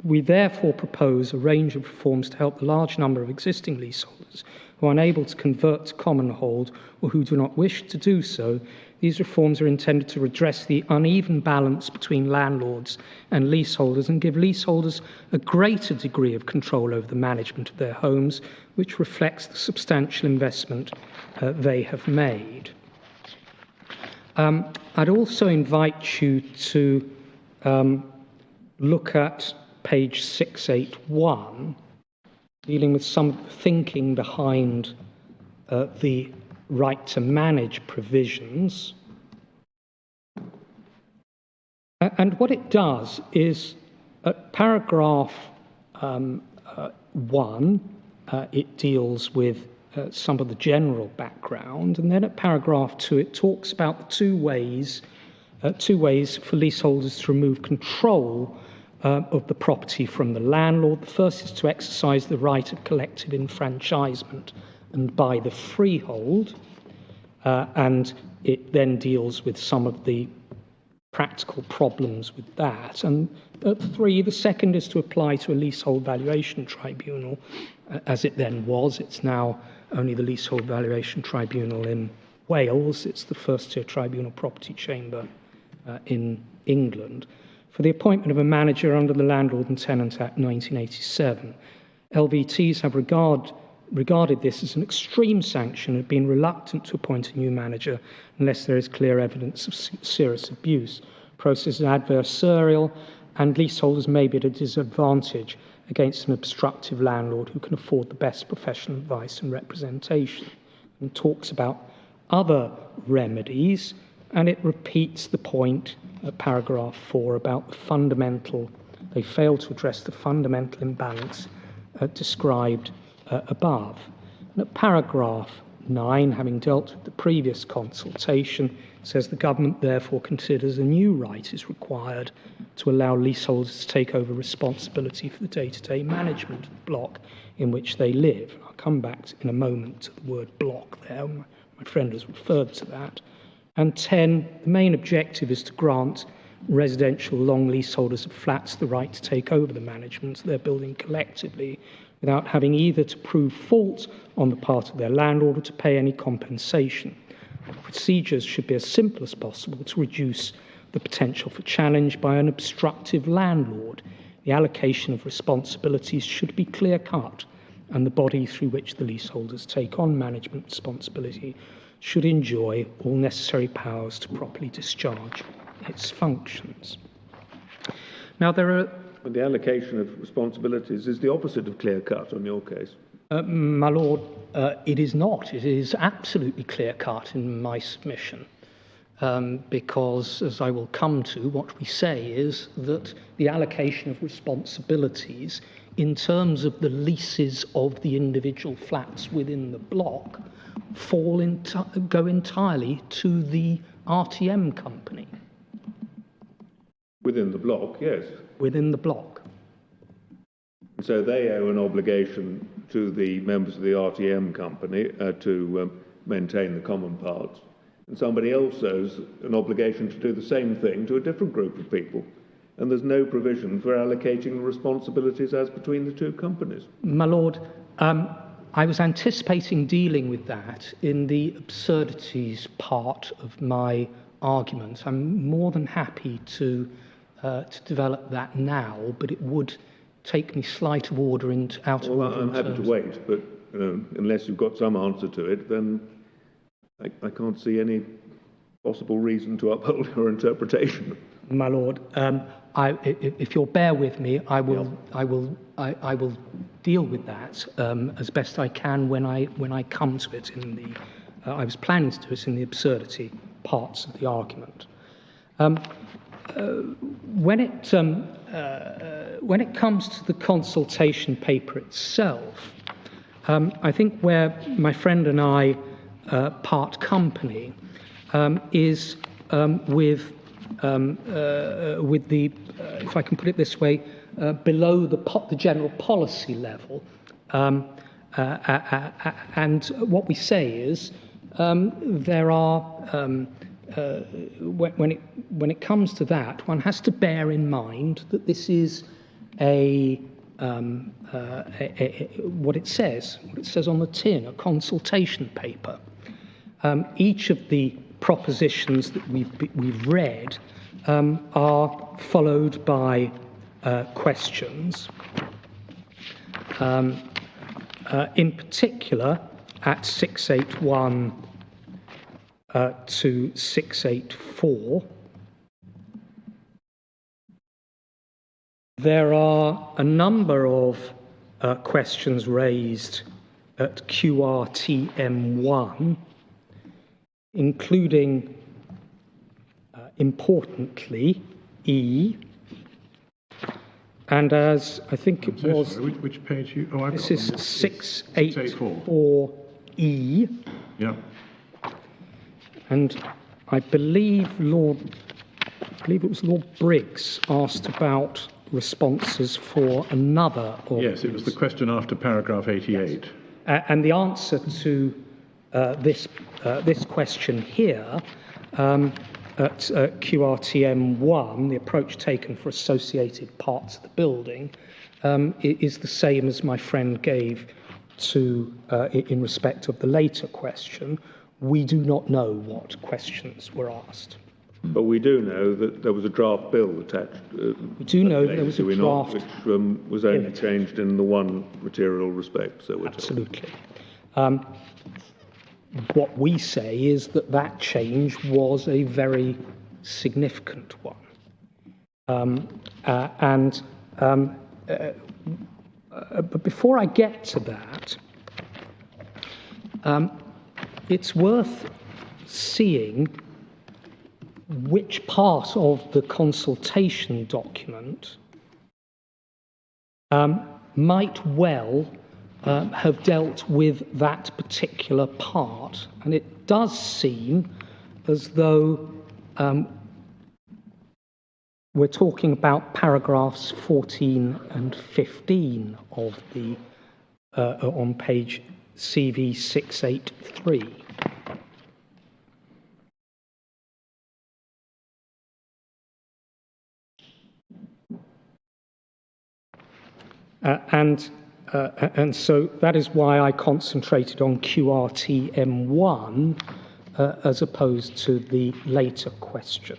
we therefore propose a range of reforms to help the large number of existing leaseholders who are unable to convert to Commonhold or who do not wish to do so. These reforms are intended to redress the uneven balance between landlords and leaseholders and give leaseholders a greater degree of control over the management of their homes, which reflects the substantial investment they have made. I'd also invite you to look at page 681, dealing with some of the thinking behind the right to manage provisions. And what it does is, at paragraph 1, it deals with some of the general background, and then at paragraph 2, it talks about the two ways for leaseholders to remove control of the property from the landlord. The first is to exercise the right of collective enfranchisement and buy the freehold, and it then deals with some of the practical problems with that. And at 3, the second is to apply to a leasehold valuation tribunal, as it then was. It's now only the Leasehold Valuation Tribunal in Wales. It's the first-tier tribunal property chamber in England, for the appointment of a manager under the Landlord and Tenant Act 1987. LVTs have regarded this as an extreme sanction and have been reluctant to appoint a new manager unless there is clear evidence of serious abuse. Process is adversarial, and leaseholders may be at a disadvantage against an obstructive landlord who can afford the best professional advice and representation. And talks about other remedies, and it repeats the point at paragraph 4 about they fail to address the fundamental imbalance described above. And at paragraph 9, having dealt with the previous consultation, says the government therefore considers a new right is required to allow leaseholders to take over responsibility for the day-to-day management of the block in which they live. I'll come back in a moment to the word block there. My friend has referred to that. And 10, the main objective is to grant residential long leaseholders of flats the right to take over the management of their building collectively without having either to prove fault on the part of their landlord or to pay any compensation. Procedures should be as simple as possible to reduce the potential for challenge by an obstructive landlord. The allocation of responsibilities should be clear-cut, and the body through which the leaseholders take on management responsibility should enjoy all necessary powers to properly discharge its functions. Now, there are... The allocation of responsibilities is the opposite of clear-cut on your case. My Lord, it is not. It is absolutely clear-cut in my submission. Because, as I will come to, what we say is that the allocation of responsibilities in terms of the leases of the individual flats within the block go entirely to the RTM company. Within the block, yes. Within the block. So they owe an obligation to the members of the RTM company to maintain the common parts. And somebody else owes an obligation to do the same thing to a different group of people. And there's no provision for allocating responsibilities as between the two companies. My Lord, I was anticipating dealing with that in the absurdities part of my argument. I'm more than happy to develop that now, but it would take me slight of order out of order. Well, I'm happy to wait, but unless you've got some answer to it, then I can't see any possible reason to uphold your interpretation. My Lord, if you'll bear with me, I will deal with that as best I can when I come to it. I was planning to do it in the absurdity parts of the argument. When it comes to the consultation paper itself, I think where my friend and I part company is with the, if I can put it this way, below the general policy level. And what we say is there are, when it comes to that, one has to bear in mind that this is what it says on the tin, a consultation paper. Each of the propositions that we've read are followed by questions. In particular, at 681 to 684, there are a number of questions raised at QRTM1, including, importantly, E. And as I think it was... Sorry, which page? This is 684E. Yeah. And I believe it was Lord Briggs asked about responses for another of Yes, it was the question after paragraph 88. Yes. And the answer to this question here at QRTM1, the approach taken for associated parts of the building, is the same as my friend gave to in respect of the later question. We do not know what questions were asked. But we do know that there was a draft bill attached. We do know there was a draft which was only changed in the one material respect. So we're absolutely. What we say is that change was a very significant one. But before I get to that, it's worth seeing which part of the consultation document might well have dealt with that particular part. And it does seem as though we're talking about paragraphs 14 and 15 of the on page CV 683. And so that is why I concentrated on QRTM1 as opposed to the later question.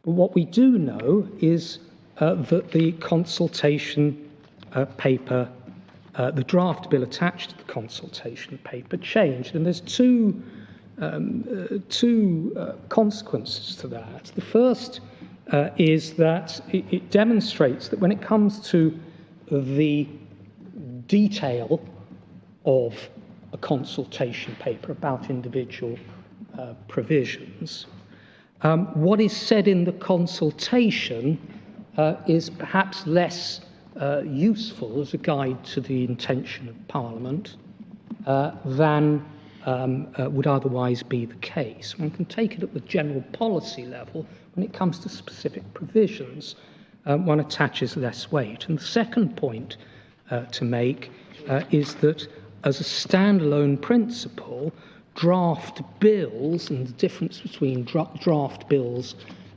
But what we do know is that the consultation paper, the draft bill attached to the consultation paper changed, and there's two consequences to that. The first is that it demonstrates that when it comes to the detail of a consultation paper about individual provisions, what is said in the consultation is perhaps less useful as a guide to the intention of Parliament than would otherwise be the case. One can take it at the general policy level. When it comes to specific provisions, one attaches less weight. And the second point to make is that as a standalone principle, draft bills and the difference between draft bills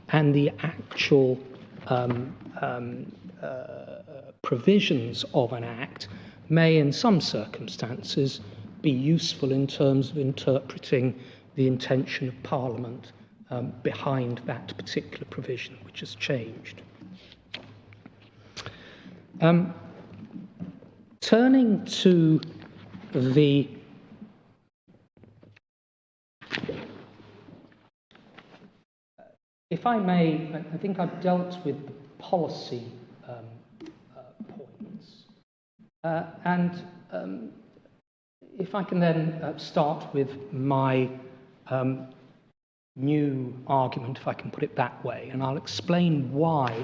and the actual provisions of an act may in some circumstances be useful in terms of interpreting the intention of Parliament behind that particular provision which has changed. Turning to the if I may, I think I've dealt with the policy points, and if I can then start with my new argument, if I can put it that way, and I'll explain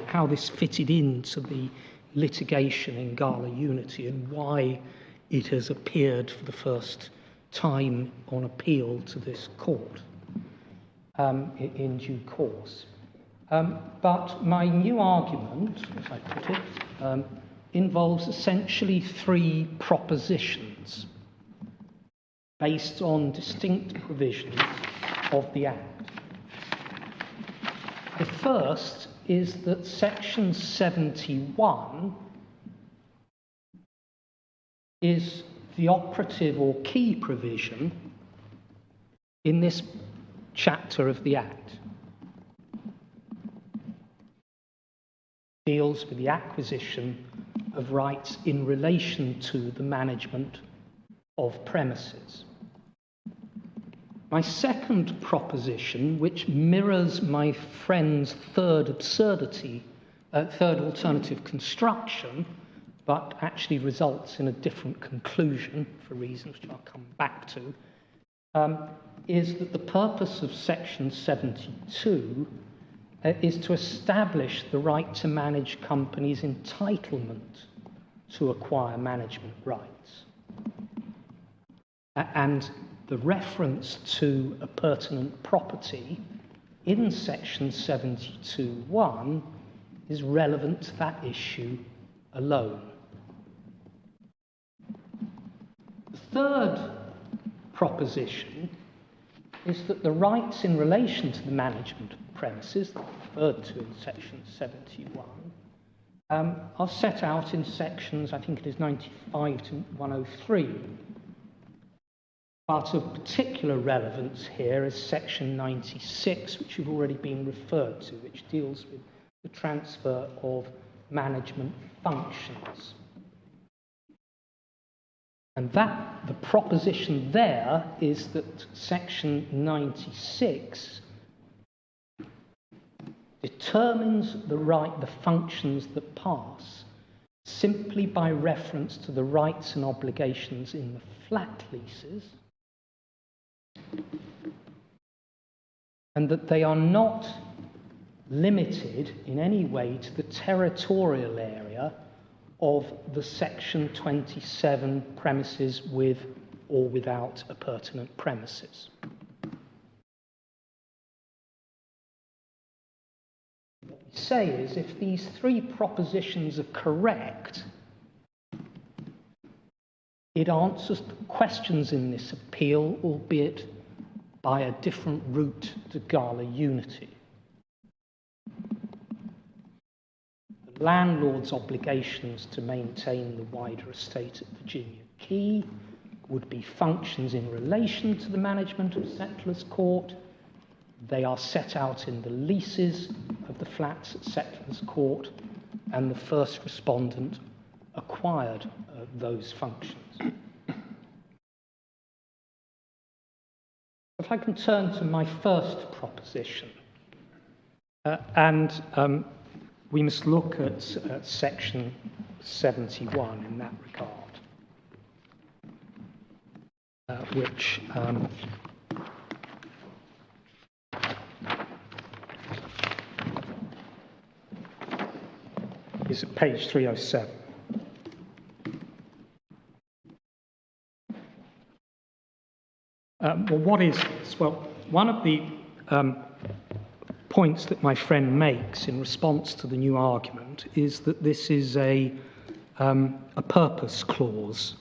how this fitted into the litigation in Gala Unity and why it has appeared for the first time on appeal to this court in due course. But my new argument, as I put it, involves essentially three propositions based on distinct provisions of the Act. The first is that Section 71 is the operative or key provision in this chapter of the Act. It deals with the acquisition of rights in relation to the management of premises. My second proposition, which mirrors my friend's third alternative construction, but actually results in a different conclusion for reasons which I'll come back to, is that the purpose of Section 72 is to establish the right to manage companies' entitlement to acquire management rights. And the reference to a pertinent property in Section 72(1) is relevant to that issue alone. The third proposition is that the rights in relation to the management of premises, referred to in Section 71, are set out in sections, I think it is 95 to 103. But of particular relevance here is Section 96, which you've already been referred to, which deals with the transfer of management functions. And the proposition there is that Section 96 determines the functions that pass simply by reference to the rights and obligations in the flat leases, and that they are not limited in any way to the territorial area of the Section 27 premises with or without appurtenant premises. What we say is, if these three propositions are correct, it answers the questions in this appeal, albeit by a different route to Gala Unity. The landlord's obligations to maintain the wider estate at Virginia Quay would be functions in relation to the management of Settlers Court. They are set out in the leases of the flats at Settlers Court, and the first respondent acquired those functions. If I can turn to my first proposition, we must look at section 71 in that regard, which is at page 307. Well, what is this? Well, one of the points that my friend makes in response to the new argument is that this is a purpose clause.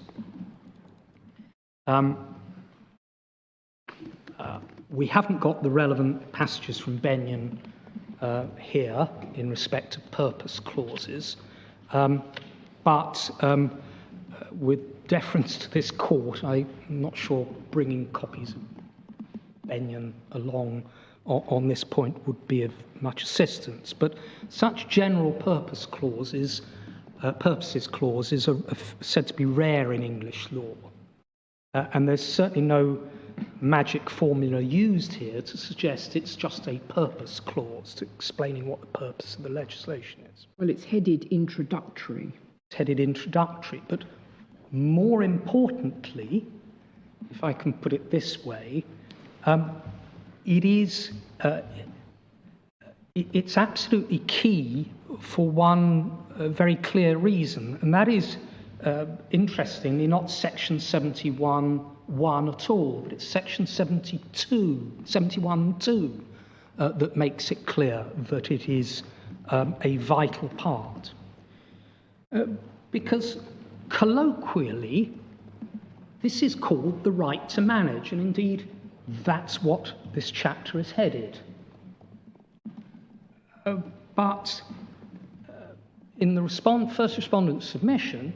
We haven't got the relevant passages from Benyon here in respect of purpose clauses, but with deference to this court, I'm not sure bringing copies of Benyon along on this point would be of much assistance. But such general purposes clauses are said to be rare in English law, and there's certainly no magic formula used here to suggest it's just a purpose clause to explaining what the purpose of the legislation is. Well, it's headed introductory. It's headed introductory, but more importantly, if I can put it this way, it is it's absolutely key for one very clear reason, and that is, interestingly, not section 71(1) at all, but it's section 71(2) that makes it clear that it is a vital part. Because colloquially, this is called the right to manage, and indeed that's what this chapter is headed. But in the first respondent's submission,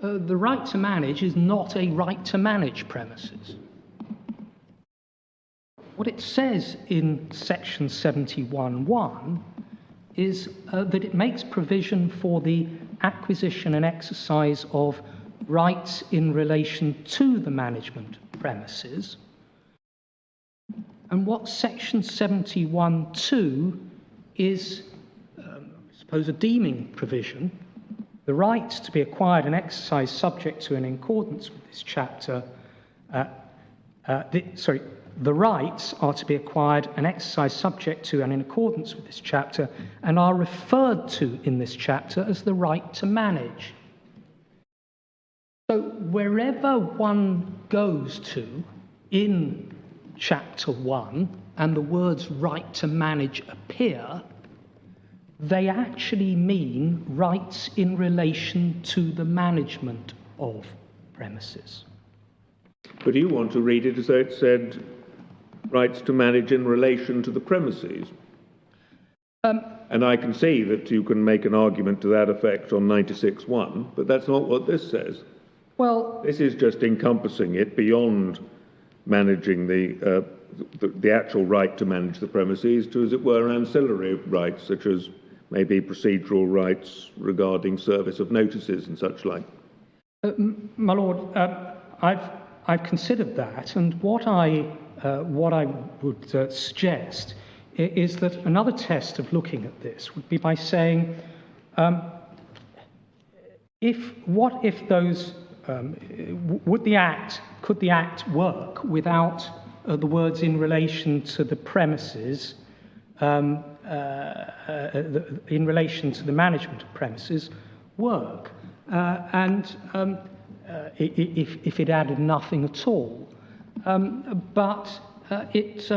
the right to manage is not a right to manage premises. What it says in section 71(1) is that it makes provision for the acquisition and exercise of rights in relation to the management premises. And what section 71(2) is, I suppose, a deeming provision. The rights to be acquired and exercised subject to and in accordance with this chapter, the rights are to be acquired and exercised subject to and in accordance with this chapter, and are referred to in this chapter as the right to manage. So wherever one goes to in chapter 1 and the words right to manage appear, they actually mean rights in relation to the management of premises. But you want to read it as though it said rights to manage in relation to the premises. And I can see that you can make an argument to that effect on 96(1), but that's not what this says. Well, this is just encompassing it beyond managing the actual right to manage the premises to, as it were, ancillary rights, such as maybe procedural rights regarding service of notices and such like. My Lord, I've considered that, and what I would suggest is that another test of looking at this would be by saying, could the act work without the words in relation to the premises, in relation to the management of premises, work? If it added nothing at all. But it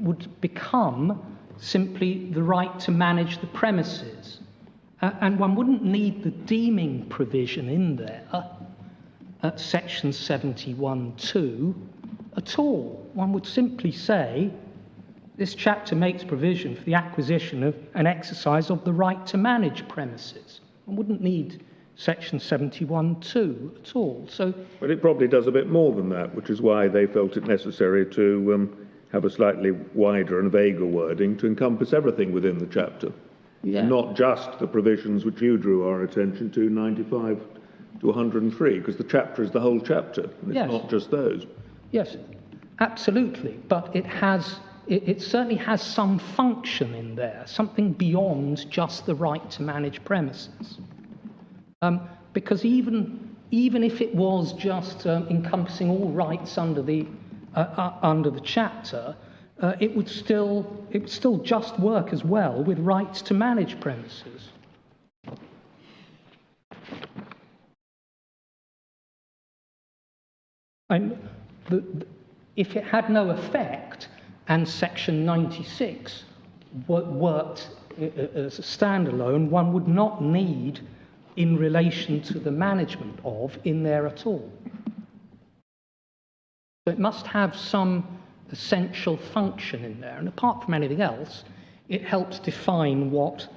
would become simply the right to manage the premises. And one wouldn't need the deeming provision in there at section 71(2) at all. One would simply say This chapter makes provision for the acquisition of an exercise of the right to manage premises. One wouldn't need Section 71(2) at all. But it probably does a bit more than that, which is why they felt it necessary to have a slightly wider and vaguer wording to encompass everything within the chapter, not just the provisions which you drew our attention to, 95 to 103, because the chapter is the whole chapter, and it's not just those. Yes, absolutely. But it certainly has some function in there, something beyond just the right to manage premises. Because even if it was just encompassing all rights under the chapter, it would still just work as well with rights to manage premises. And if it had no effect and Section 96 worked as a standalone, one would not need in relation to the management of in there at all. So it must have some essential function in there, and apart from anything else, it helps define what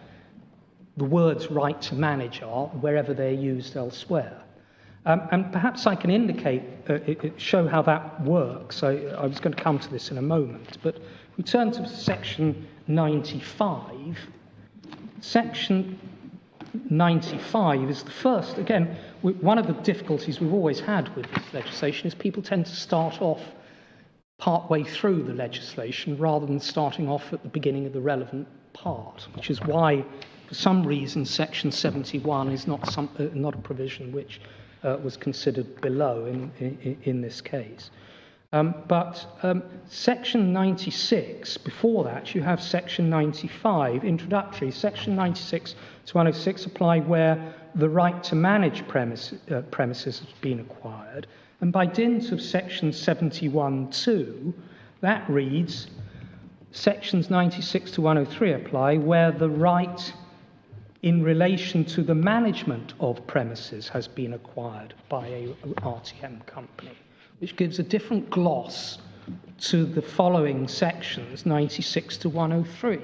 the words right to manage are wherever they're used elsewhere. And perhaps I can show how that works. I was going to come to this in a moment, but we turn to Section 95. Section 95 is the first. Again, one of the difficulties we've always had with this legislation is people tend to start off partway through the legislation rather than starting off at the beginning of the relevant part, which is why, for some reason, Section 71 is not a provision which was considered below in this case. But Section 96, before that, you have Section 95, introductory. Section 96 to 106 apply where the right to manage premises has been acquired. And by dint of Section 71(2), that reads, Sections 96 to 103 apply where the right in relation to the management of premises has been acquired by a RTM company, which gives a different gloss to the following sections, 96 to 103.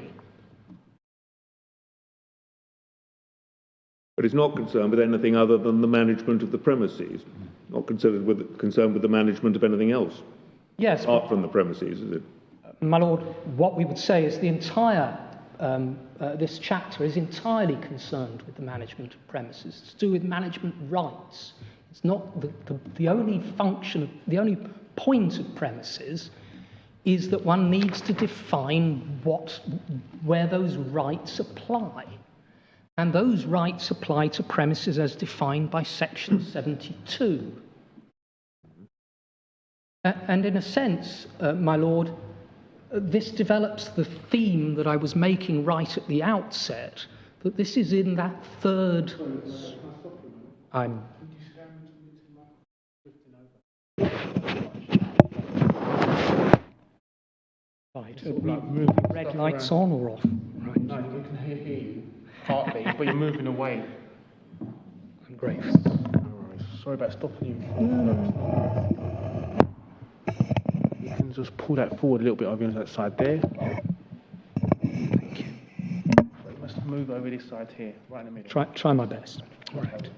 But it's not concerned with anything other than the management of the premises, not concerned with the management of anything else. Yes. Apart from the premises, is it? My Lord, what we would say is the entire this chapter is entirely concerned with the management of premises. It's to do with management rights. It's not the only function, the only point of premises is that one needs to define where those rights apply. And those rights apply to premises as defined by Section 72. And in a sense, my Lord, this develops the theme that I was making right at the outset, that this is in that third... I'm... Right, are we red lights on or off? Right. No, we can hear you, partly, but you're moving away. I'm grateful. No worries. Sorry about stopping you. You can just pull that forward a little bit over on that side there. Thank you. So you must move over this side here, right in the middle. Try my best. All right.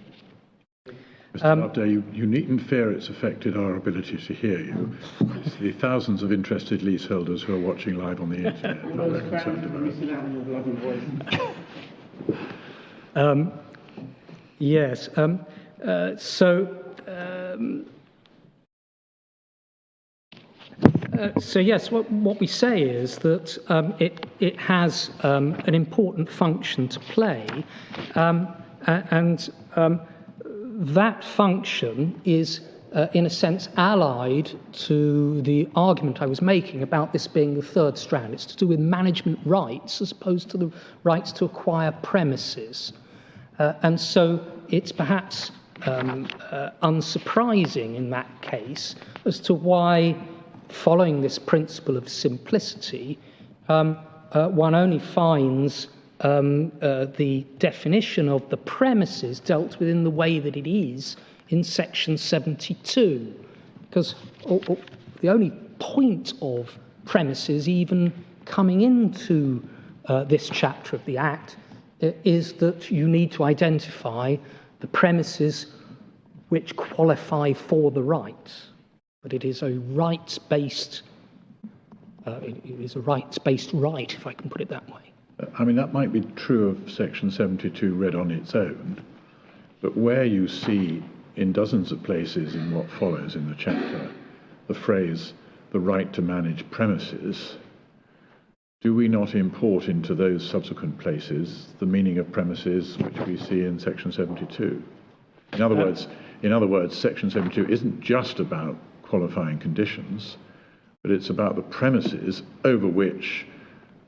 Mr. Loveday, you needn't fear it's affected our ability to hear you. It's the thousands of interested leaseholders who are watching live on the internet that we're concerned about. Yes. So yes, what we say is that it has an important function to play, and that function is, in a sense, allied to the argument I was making about this being the third strand. It's to do with management rights as opposed to the rights to acquire premises. And so it's perhaps unsurprising in that case as to why, following this principle of simplicity, one only finds the definition of the premises dealt with in the way that it is in Section 72, because the only point of premises, even coming into this chapter of the Act is that you need to identify the premises which qualify for the rights. But it is a rights-based right, if I can put it that way. I mean, that might be true of Section 72 read on its own, but where you see in dozens of places in what follows in the chapter the phrase, the right to manage premises, do we not import into those subsequent places the meaning of premises which we see in Section 72? In other words, Section 72 isn't just about qualifying conditions, but it's about the premises over which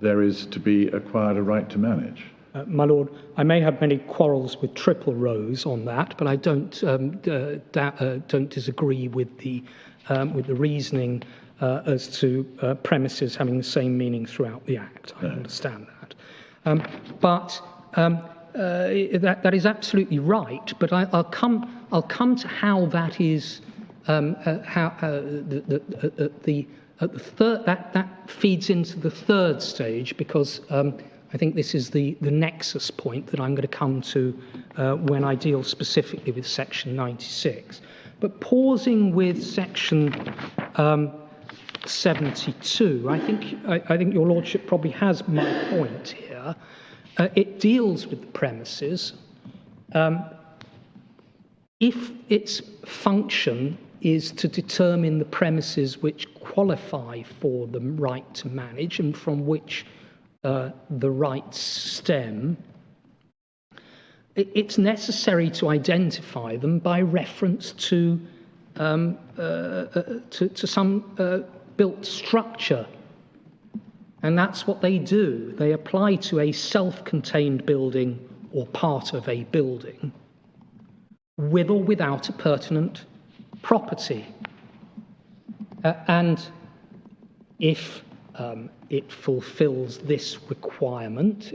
there is to be acquired a right to manage. My Lord, I may have many quarrels with triple rows on that, but I don't disagree with the reasoning as to premises having the same meaning throughout the Act. I understand that, but that is absolutely right. But I'll come to how that is that feeds into the third stage, because I think this is the nexus point that I'm going to come to when I deal specifically with Section 96. But pausing with Section 72, I think your Lordship probably has my point here. It deals with the premises. If its function is to determine the premises which qualify for the right to manage and from which the rights stem, it's necessary to identify them by reference to some built structure. And that's what they do. They apply to a self-contained building or part of a building with or without a pertinent property. And if it fulfills this requirement,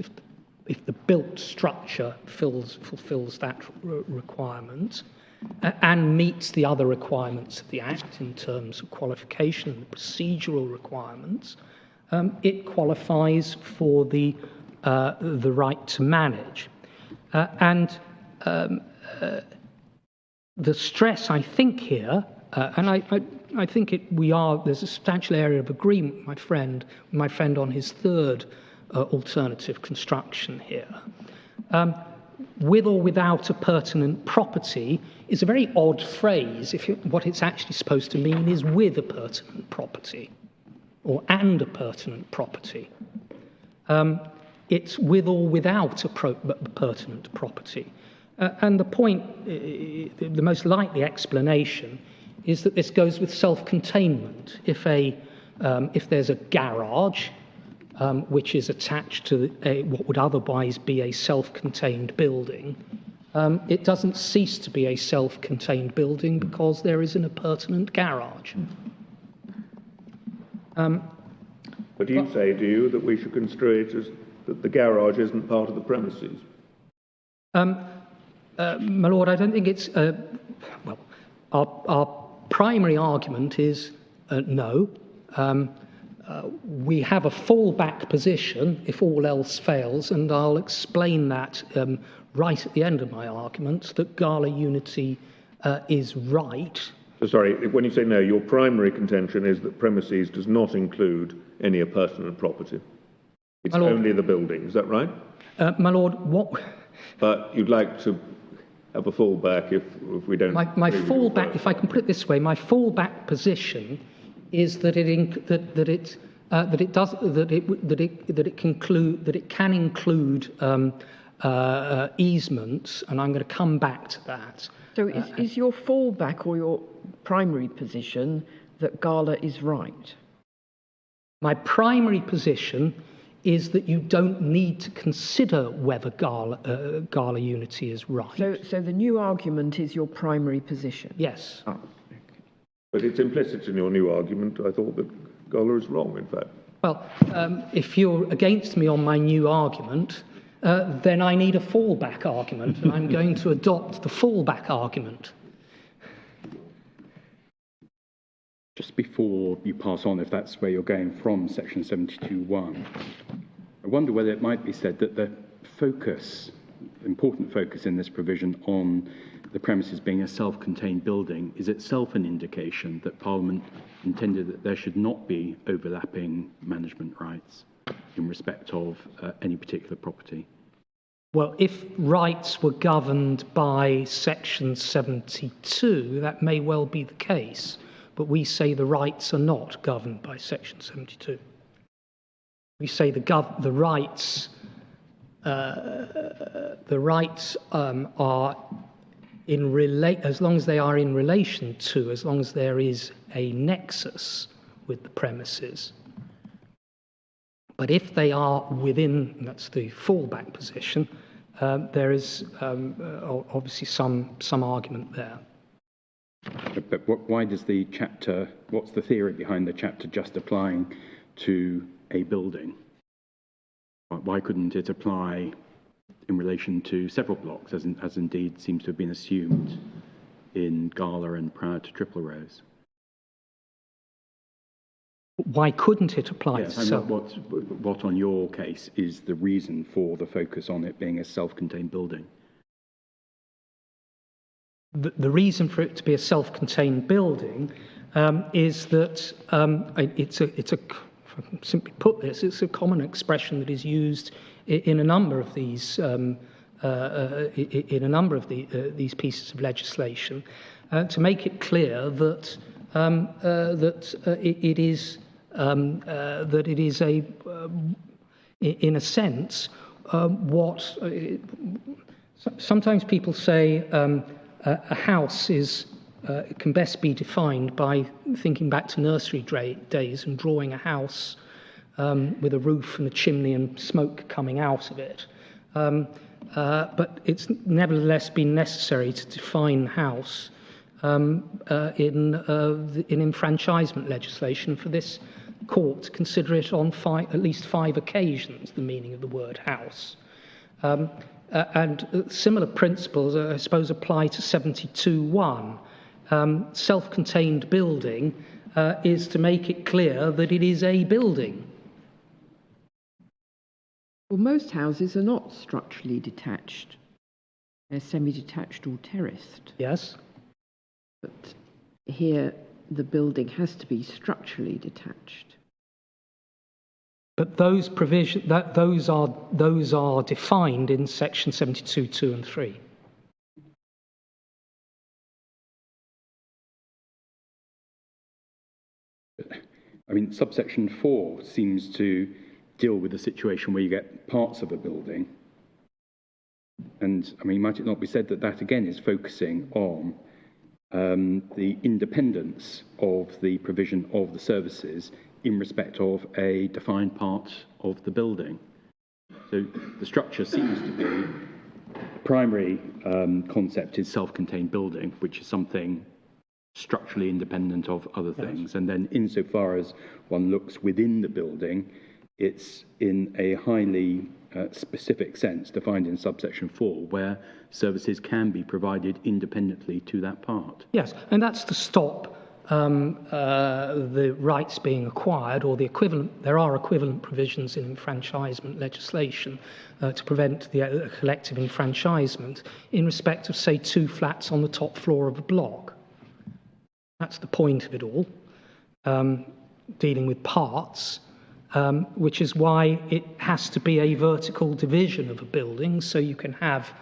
if the built structure fulfills that requirement and meets the other requirements of the Act in terms of qualification and the procedural requirements, it qualifies for the right to manage. The stress, I think, here, and I think there's a substantial area of agreement with my friend on his third alternative construction here. With or without a pertinent property is a very odd phrase. What it's actually supposed to mean is with a pertinent property, or and a pertinent property. It's with or without a pertinent property. And the point, the most likely explanation, is that this goes with self-containment. If there's a garage which is attached to what would otherwise be a self-contained building, it doesn't cease to be a self-contained building because there isn't a pertinent garage. But do you, that we should construe it as that the garage isn't part of the premises? My Lord, I don't think it's... Our primary argument is no. We have a fallback position if all else fails, and I'll explain that right at the end of my argument, that Gala unity is right. So sorry, when you say no, your primary contention is that premises does not include any pertinent property. It's only the building, is that right? My Lord, what... But you'd like to have a fallback if we don't... My fallback, if I can put it this way, my fallback position is that it can include easements, and I'm going to come back to that. So is your fallback or your primary position that Gala is right? My primary position is that you don't need to consider whether Gala unity is right. So the new argument is your primary position? Yes. Oh. But it's implicit in your new argument. I thought that Gala is wrong, in fact. Well, if you're against me on my new argument, then I need a fallback argument, and I'm going to adopt the fallback argument. Just before you pass on, if that's where you're going from section 72.1, I wonder whether it might be said that the focus, important focus in this provision on the premises being a self-contained building is itself an indication that Parliament intended that there should not be overlapping management rights in respect of any particular property. Well, if rights were governed by section 72, that may well be the case, but we say the rights are not governed by section 72. We say the rights are as long as they are in relation to, as long as there is a nexus with the premises. But if they are within, that's the fallback position, there is obviously some argument there. But why does the chapter, what's the theory behind the chapter just applying to a building? Why couldn't it apply in relation to several blocks, as indeed seems to have been assumed in Gala and prior to Triple Rose? Why couldn't it apply to self? What on your case is the reason for the focus on it being a self-contained building? The reason for it to be a self-contained building is that simply put this, it's a common expression that is used in a number of these these pieces of legislation to make it clear that it is a in a sense what sometimes people say a house is can best be defined by thinking back to nursery days and drawing a house with a roof and a chimney and smoke coming out of it. But it's nevertheless been necessary to define house in enfranchisement legislation for this court to consider it on at least 5 occasions, the meaning of the word house. And similar principles, I suppose, apply to 72.1. Self-contained building is to make it clear that it is a building. Well, most houses are not structurally detached. They're semi-detached or terraced. Yes. But here, the building has to be structurally detached. But those provisions, those are defined in section 72.2 and 3. I mean, subsection 4 seems to deal with the situation where you get parts of a building. And, I mean, might it not be said that that, again, is focusing on the independence of the provision of the services in respect of a defined part of the building? So the structure seems to be, the primary concept is self-contained building, which is something structurally independent of other things. Yes. And then insofar as one looks within the building, it's in a highly specific sense defined in subsection 4, where services can be provided independently to that part. Yes, and that's to stop the rights being acquired, or the equivalent. There are equivalent provisions in enfranchisement legislation to prevent the collective enfranchisement in respect of, say, 2 flats on the top floor of a block. That's the point of it all, dealing with parts, which is why it has to be a vertical division of a building, so you can have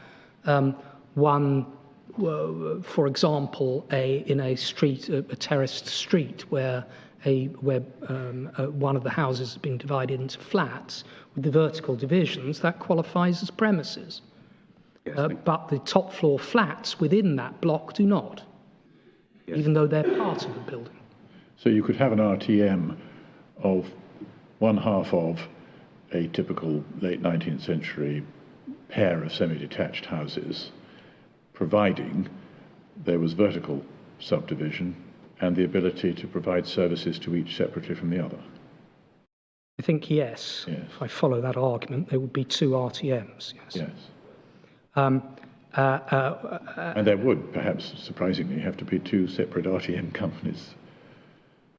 one, for example, in a street, a terraced street, where one of the houses has been divided into flats with the vertical divisions. That qualifies as premises. Yes, but the top floor flats within that block do not. Yes. Even though they're part of the building. So you could have an RTM of one half of a typical late 19th century pair of semi-detached houses, providing there was vertical subdivision and the ability to provide services to each separately from the other. I think yes. If I follow that argument, there would be 2 RTMs. Yes. And there would, perhaps surprisingly, have to be 2 separate RTM companies.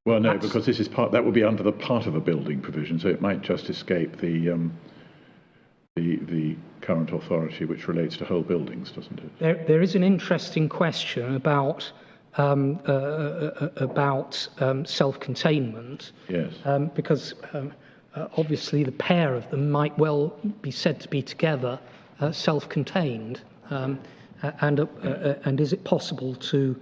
Well, no, because this is that would be under the part of a building provision, so it might just escape the current authority which relates to whole buildings, doesn't it? There is an interesting question about self-containment. Yes. Because obviously the pair of them might well be said to be together self-contained. And is it possible to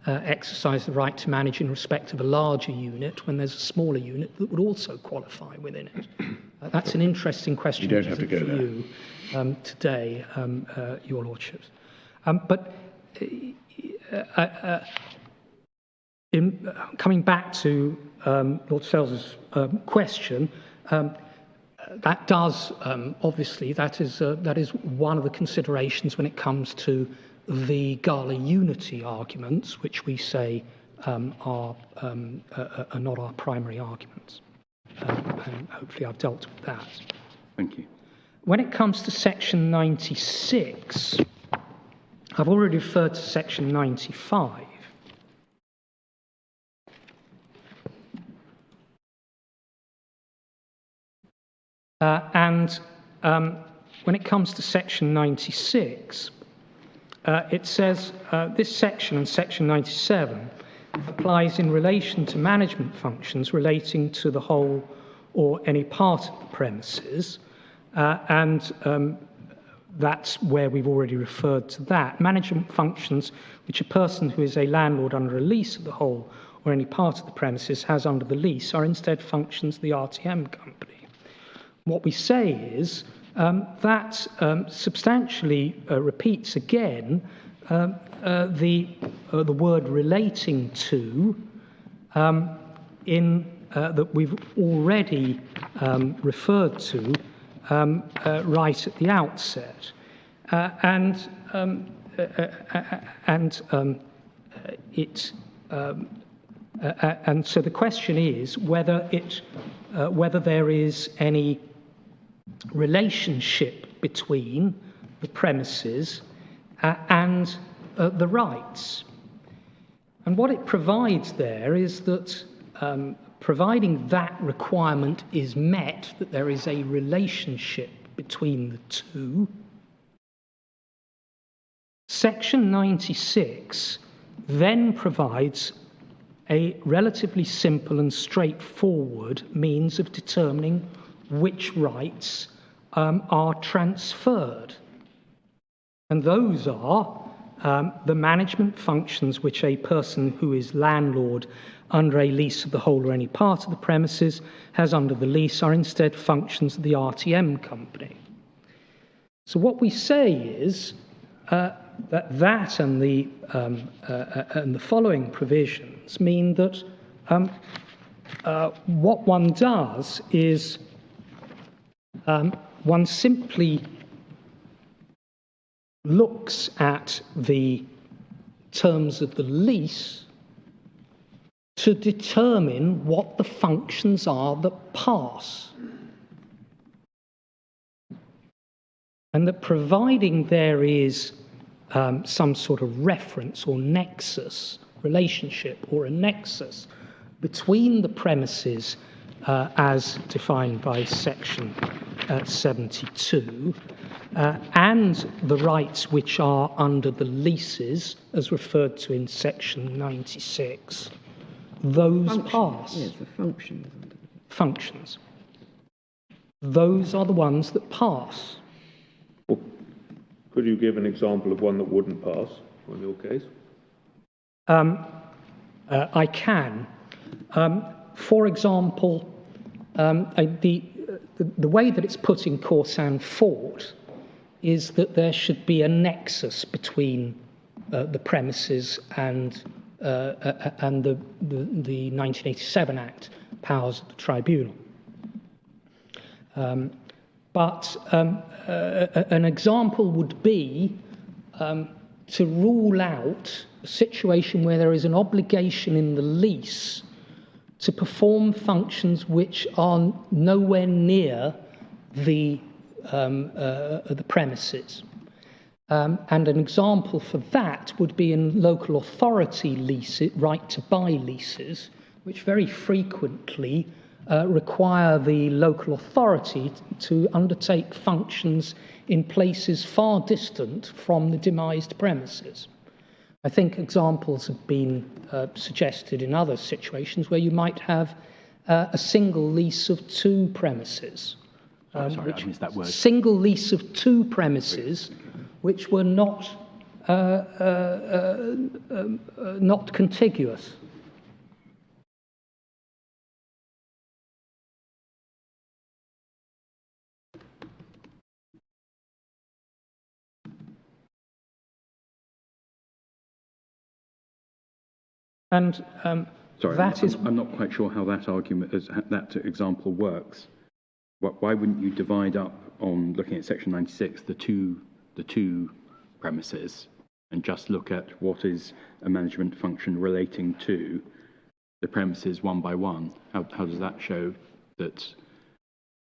exercise the right to manage in respect of a larger unit when there's a smaller unit that would also qualify within it? That's an interesting question. You don't have to go there. You, today, Your Lordships. But in coming back to Lord Sells's question, that does obviously that is one of the considerations when it comes to the Gala unity arguments, which we say are not our primary arguments, and hopefully I've dealt with that. Thank you. When it comes to section 96, I've already referred to section 95. And when it comes to section 96, it says this section and section 97 applies in relation to management functions relating to the whole or any part of the premises, and that's where we've already referred to that. Management functions which a person who is a landlord under a lease of the whole or any part of the premises has under the lease are instead functions of the RTM company. What we say is that substantially repeats again the word relating to that we've already referred to right at the outset, and so the question is whether there is any relationship between the premises and the rights. And what it provides there is that providing that requirement is met, that there is a relationship between the two, section 96 then provides a relatively simple and straightforward means of determining which rights are transferred. And those are the management functions which a person who is landlord under a lease of the whole or any part of the premises has under the lease are instead functions of the RTM company. So what we say is that and the following provisions mean that what one does is one simply looks at the terms of the lease to determine what the functions are that pass. And that providing there is some sort of reference or nexus, relationship or a nexus between the premises as defined by section 72 and the rights which are under the leases as referred to in section 96, those pass. Yes, the functions. Functions. Those are the ones that pass. Well, could you give an example of one that wouldn't pass in your case? I can. For example, the way that it's put in Corsan Fort is that there should be a nexus between the premises and the 1987 Act powers of the tribunal. But an example would be to rule out a situation where there is an obligation in the lease to perform functions which are nowhere near the premises. And an example for that would be in local authority leases, right to buy leases, which very frequently require the local authority to undertake functions in places far distant from the demised premises. I think examples have been suggested in other situations where you might have a single lease of 2 premises. Sorry, I missed that word. Single lease of 2 premises which were not contiguous. And sorry, I'm not quite sure how that argument, that example works. Why wouldn't you divide up, on looking at section 96, the two premises, and just look at what is a management function relating to the premises one by one? How does that show that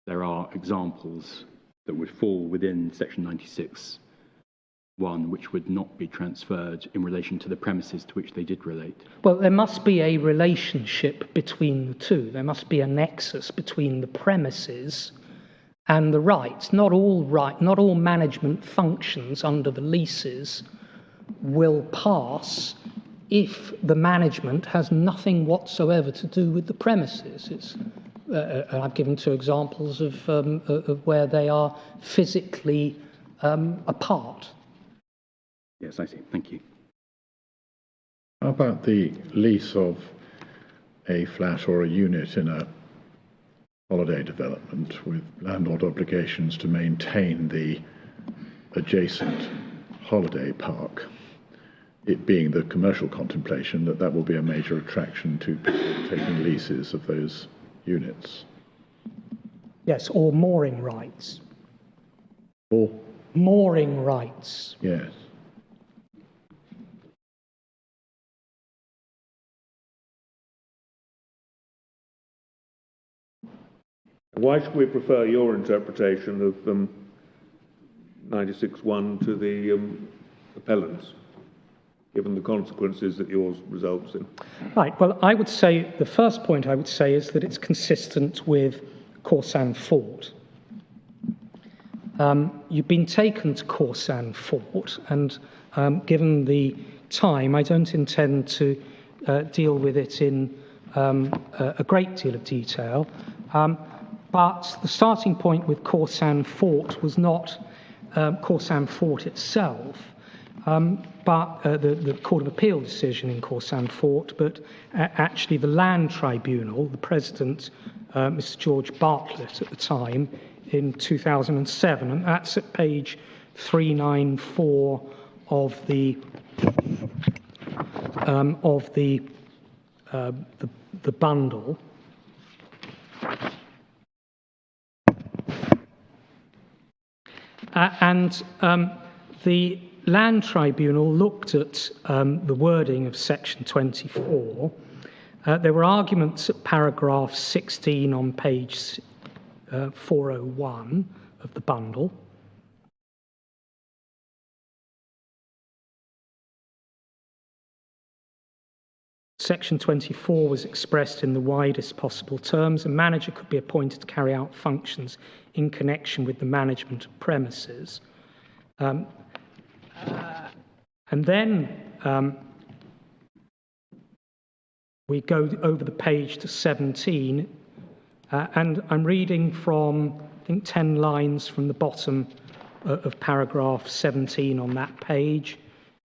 there are examples that would fall within section 96 1, which would not be transferred in relation to the premises to which they did relate? Well, there must be a relationship between the two. There must be a nexus between the premises and the rights. Not all management functions under the leases will pass if the management has nothing whatsoever to do with the premises. I've given 2 examples of where they are physically apart. Yes, I see. Thank you. How about the lease of a flat or a unit in a holiday development with landlord obligations to maintain the adjacent holiday park? It being the commercial contemplation that will be a major attraction to people taking leases of those units. Yes, or mooring rights. Or? Mooring rights. Yes. Why should we prefer your interpretation of 96.1 to the appellant's, given the consequences that yours results in? Right, well, I would say, the first point I would say is that it's consistent with Corsan Fort. You've been taken to Corsan Fort, and given the time, I don't intend to deal with it in a great deal of detail. But the starting point with Corsan Fort was not Corsan Fort itself, but the Court of Appeal decision in Corsan Fort, but actually the Land Tribunal, the President, Mr. George Bartlett at the time, in 2007, and that's at page 394 of the bundle. And the Land Tribunal looked at the wording of section 24. There were arguments at paragraph 16 on page 401 of the bundle. Section 24 was expressed in the widest possible terms. A manager could be appointed to carry out functions in connection with the management of premises. And then we go over the page to 17, and I'm reading from, I think, 10 lines from the bottom of paragraph 17 on that page.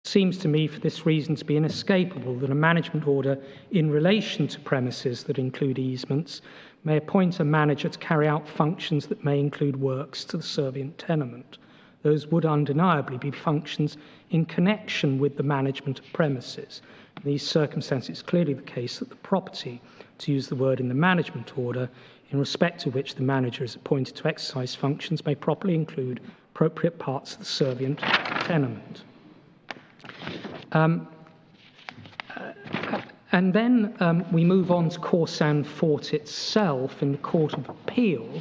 It seems to me for this reason to be inescapable that a management order in relation to premises that include easements may appoint a manager to carry out functions that may include works to the servient tenement. Those would undeniably be functions in connection with the management of premises. In these circumstances, it's clearly the case that the property, to use the word in the management order, in respect to which the manager is appointed to exercise functions, may properly include appropriate parts of the servient tenement. And then we move on to Corsan Fort itself in the Court of Appeal.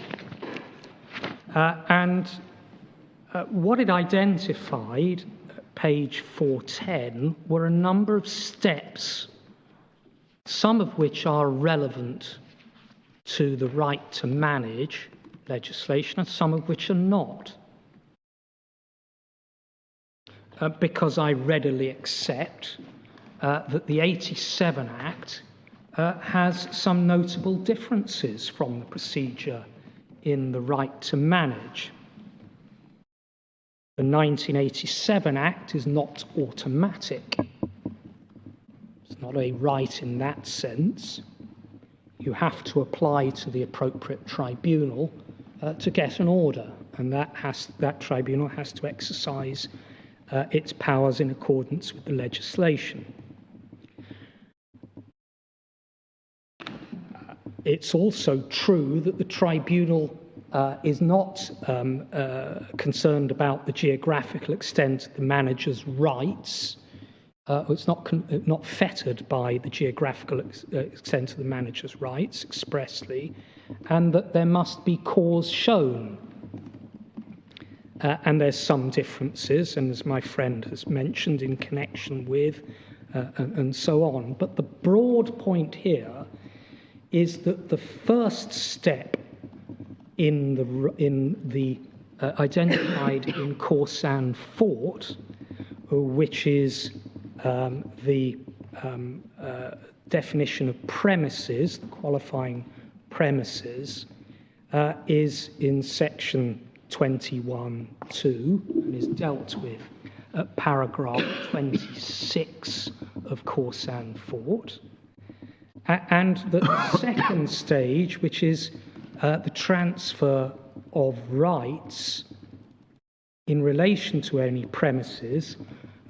What it identified at page 410 were a number of steps some of which are relevant to the right to manage legislation and some of which are not. Because I readily accept that the 87 Act has some notable differences from the procedure in the right to manage. The 1987 Act is not automatic. It's not a right in that sense. You have to apply to the appropriate tribunal to get an order, and that tribunal has to exercise its powers in accordance with the legislation. It's also true that the tribunal is not concerned about the geographical extent of the manager's rights. It's not fettered by the geographical extent of the manager's rights expressly, and that there must be cause shown. And there's some differences, and as my friend has mentioned, in connection with, and so on. But the broad point here is that the first step in the identified in Corsan Fort, which is the definition of premises, the qualifying premises, is in section 21(2) and is dealt with at paragraph 26 of Corsan Fort. And the second stage, which is the transfer of rights in relation to any premises,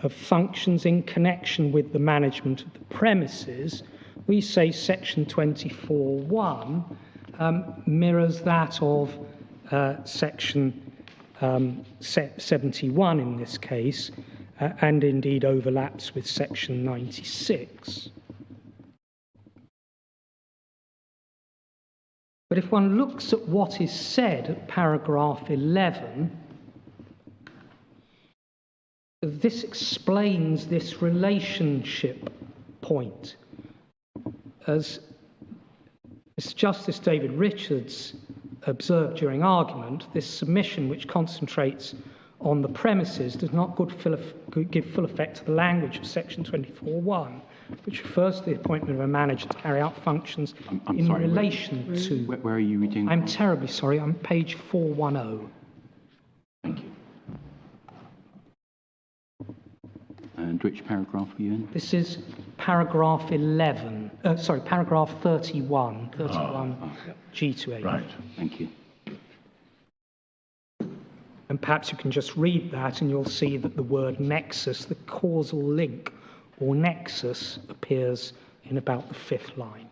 of functions in connection with the management of the premises, we say section 24(1) mirrors that of section 71 in this case, and indeed overlaps with section 96. But if one looks at what is said at paragraph 11, this explains this relationship point. As Mr. Justice David Richards observed during argument, this submission, which concentrates on the premises, does not give full effect to the language of section 24(1, which refers to the appointment of a manager to carry out functions in relation to... Where are you reading? I'm terribly sorry, I'm page 410. Thank you. And which paragraph are you in? This is paragraph 11, paragraph 31, G2H. Right. Thank you. And perhaps you can just read that and you'll see that the word nexus, the causal link or nexus, appears in about the 5th line.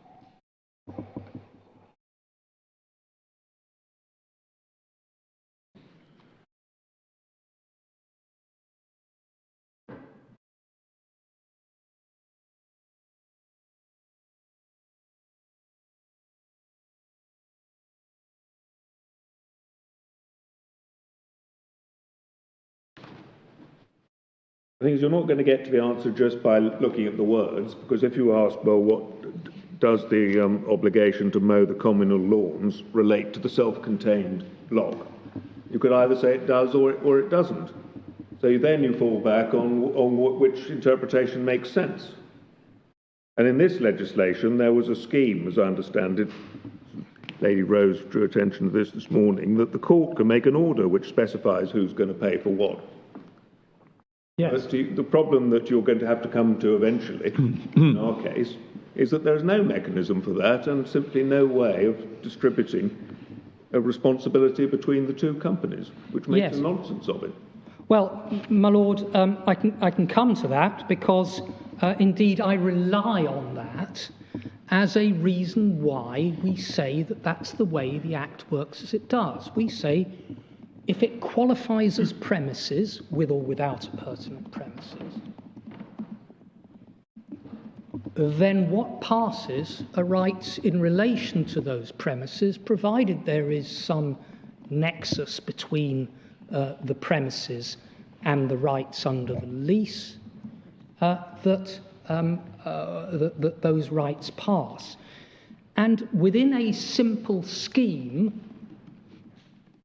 The thing is, you're not going to get to the answer just by looking at the words, because if you ask, well, what does the obligation to mow the communal lawns relate to the self-contained block? You could either say it does or it doesn't. So then you fall back on which interpretation makes sense. And in this legislation, there was a scheme, as I understand it, Lady Rose drew attention to this morning, that the court can make an order which specifies who's going to pay for what. Yes. The problem that you're going to have to come to eventually, in our case, is that there is no mechanism for that and simply no way of distributing a responsibility between the two companies, which makes a nonsense of it. Well, my lord, I can come to that because indeed I rely on that as a reason why we say that that's the way the Act works as it does. We say, if it qualifies as premises, with or without a pertinent premises, then what passes are rights in relation to those premises, provided there is some nexus between the premises and the rights under the lease, that that those rights pass. And within a simple scheme,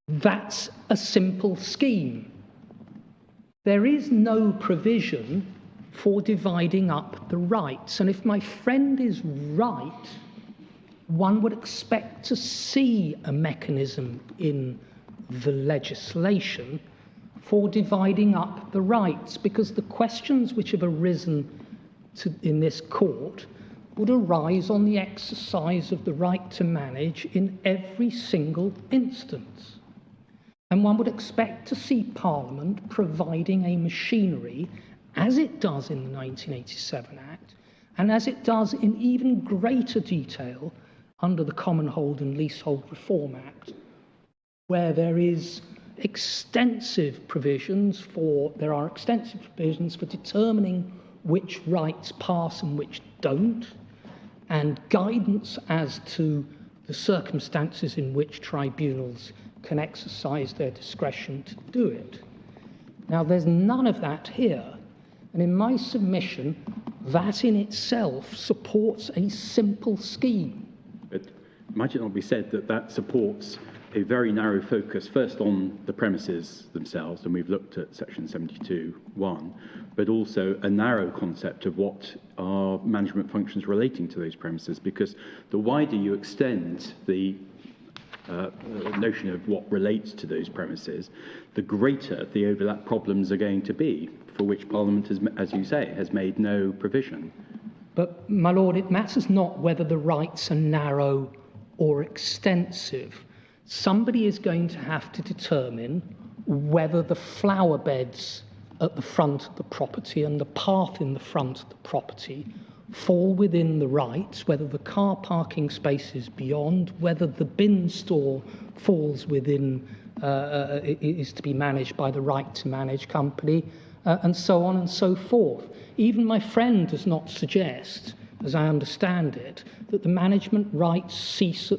that's a simple scheme. There is no provision for dividing up the rights. And if my friend is right, one would expect to see a mechanism in the legislation for dividing up the rights, because the questions which have arisen in this court would arise on the exercise of the right to manage in every single instance. And one would expect to see Parliament providing a machinery, as it does in the 1987 Act, and as it does in even greater detail under the Commonhold and Leasehold Reform Act, where there are extensive provisions for determining which rights pass and which don't, and guidance as to the circumstances in which tribunals can exercise their discretion to do it. Now, there's none of that here, and in my submission, that in itself supports a simple scheme. But might it not be said that that supports a very narrow focus, first on the premises themselves, and we've looked at section 72(1), but also a narrow concept of what are management functions relating to those premises, because the wider you extend the notion of what relates to those premises, the greater the overlap problems are going to be, for which Parliament, as you say, has made no provision. But, my Lord, it matters not whether the rights are narrow or extensive. Somebody is going to have to determine whether the flower beds at the front of the property and the path in the front of the property fall within the rights, whether the car parking space is beyond, whether the bin store falls within, is to be managed by the right to manage company, and so on and so forth. Even my friend does not suggest, as I understand it, that the management rights cease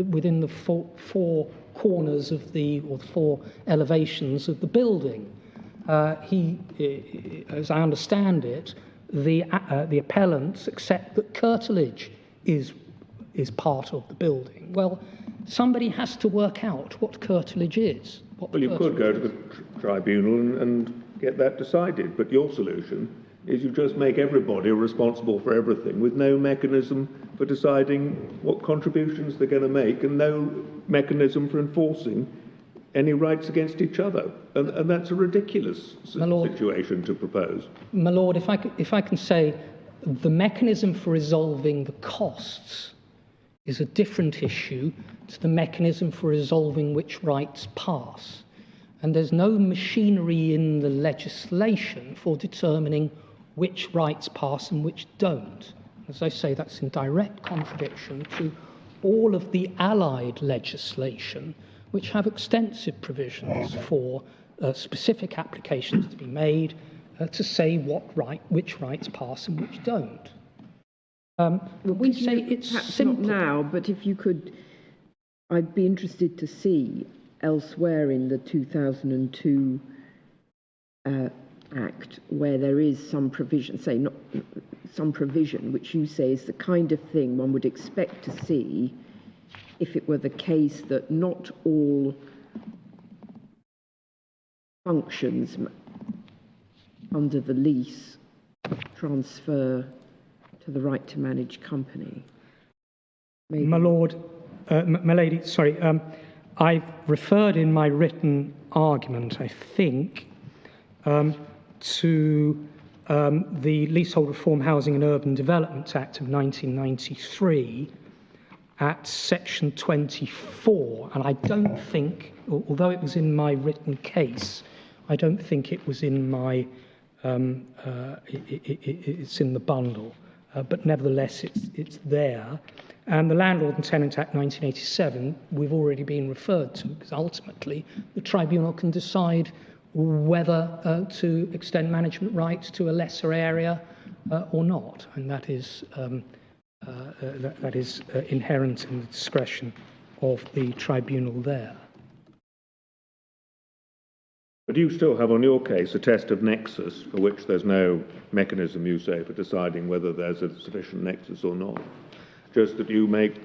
within the four corners of or the four elevations of the building. As I understand it, the appellants accept that curtilage is part of the building. Well, somebody has to work out what curtilage is. Well, you could go to the tribunal and get that decided, but your solution is you just make everybody responsible for everything with no mechanism for deciding what contributions they're going to make and no mechanism for enforcing any rights against each other. And that's a ridiculous situation to propose. My Lord, if I can say, the mechanism for resolving the costs is a different issue to the mechanism for resolving which rights pass. And there's no machinery in the legislation for determining which rights pass and which don't. As I say, that's in direct contradiction to all of the allied legislation, which have extensive provisions for specific applications to be made to say which rights pass and which don't. We say it's perhaps simple. Not now, but if you could, I'd be interested to see elsewhere in the 2002 Act where there is some provision, say not some provision, which you say is the kind of thing one would expect to see if it were the case that not all functions under the lease transfer to the right to manage company. Maybe. My Lord, my Lady, sorry, I've referred in my written argument, I think, to the Leasehold Reform Housing and Urban Development Act of 1993 at section 24, and I don't think, although it was in my written case, I don't think it was in my, it's in the bundle, but nevertheless it's there. And the Landlord and Tenant Act 1987, we've already been referred to, because ultimately the tribunal can decide whether to extend management rights to a lesser area or not, and that is inherent in the discretion of the tribunal there. But you still have, on your case, a test of nexus for which there's no mechanism, you say, for deciding whether there's a sufficient nexus or not. Just that you make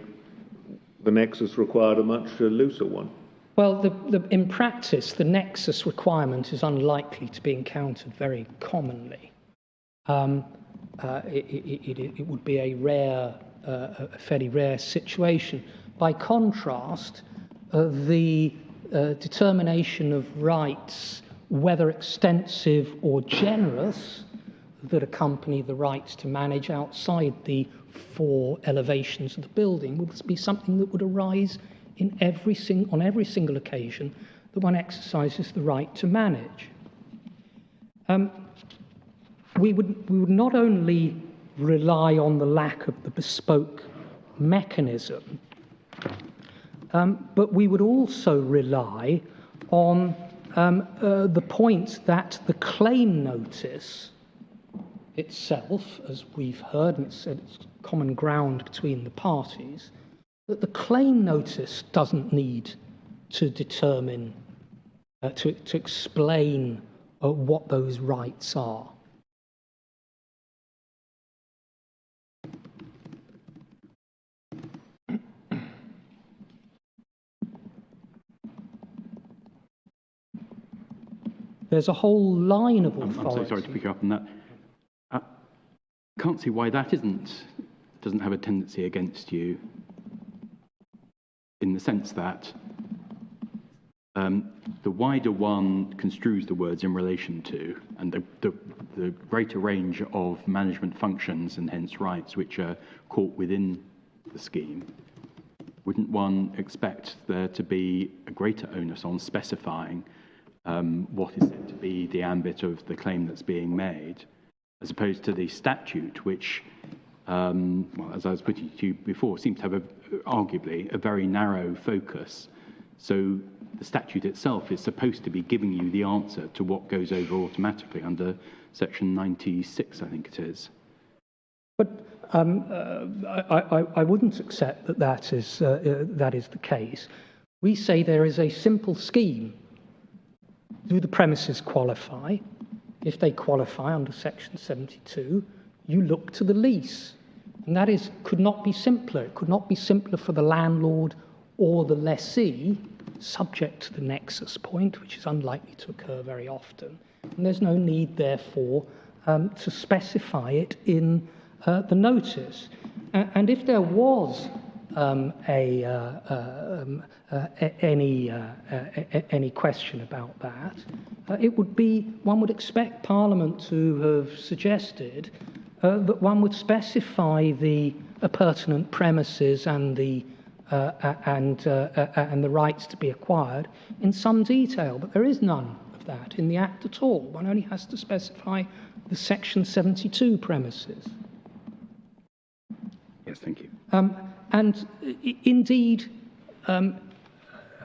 the nexus required a much looser one. Well, in practice, the nexus requirement is unlikely to be encountered very commonly. It would be a fairly rare situation. By contrast, the determination of rights, whether extensive or generous, that accompany the rights to manage outside the 4 elevations of the building would be something that would arise on every single occasion that one exercises the right to manage. We would not only rely on the lack of the bespoke mechanism, but we would also rely on the point that the claim notice itself, as we've heard, and it's common ground between the parties, that the claim notice doesn't need to determine, to explain what those rights are. There's a whole line of authorities. I'm so sorry to pick you up on that. Can't see why that doesn't have a tendency against you, in the sense that the wider one construes the words in relation to, and the greater range of management functions and hence rights which are caught within the scheme. Wouldn't one expect there to be a greater onus on specifying what is said to be the ambit of the claim that's being made, as opposed to the statute, which, well, as I was putting to you before, seems to have arguably a very narrow focus. So the statute itself is supposed to be giving you the answer to what goes over automatically under section 96, I think it is. But I wouldn't accept that that is the case. We say there is a simple scheme. Do the premises qualify? If they qualify under section 72, you look to the lease. And that could not be simpler. It could not be simpler for the landlord or the lessee, subject to the nexus point, which is unlikely to occur very often. And there's no need, therefore, to specify it in the notice. And if there was any question about that, it would be, one would expect Parliament to have suggested that one would specify the appurtenant premises and the rights to be acquired in some detail, but there is none of that in the Act at all. One only has to specify the section 72 premises. Yes, thank you. And indeed,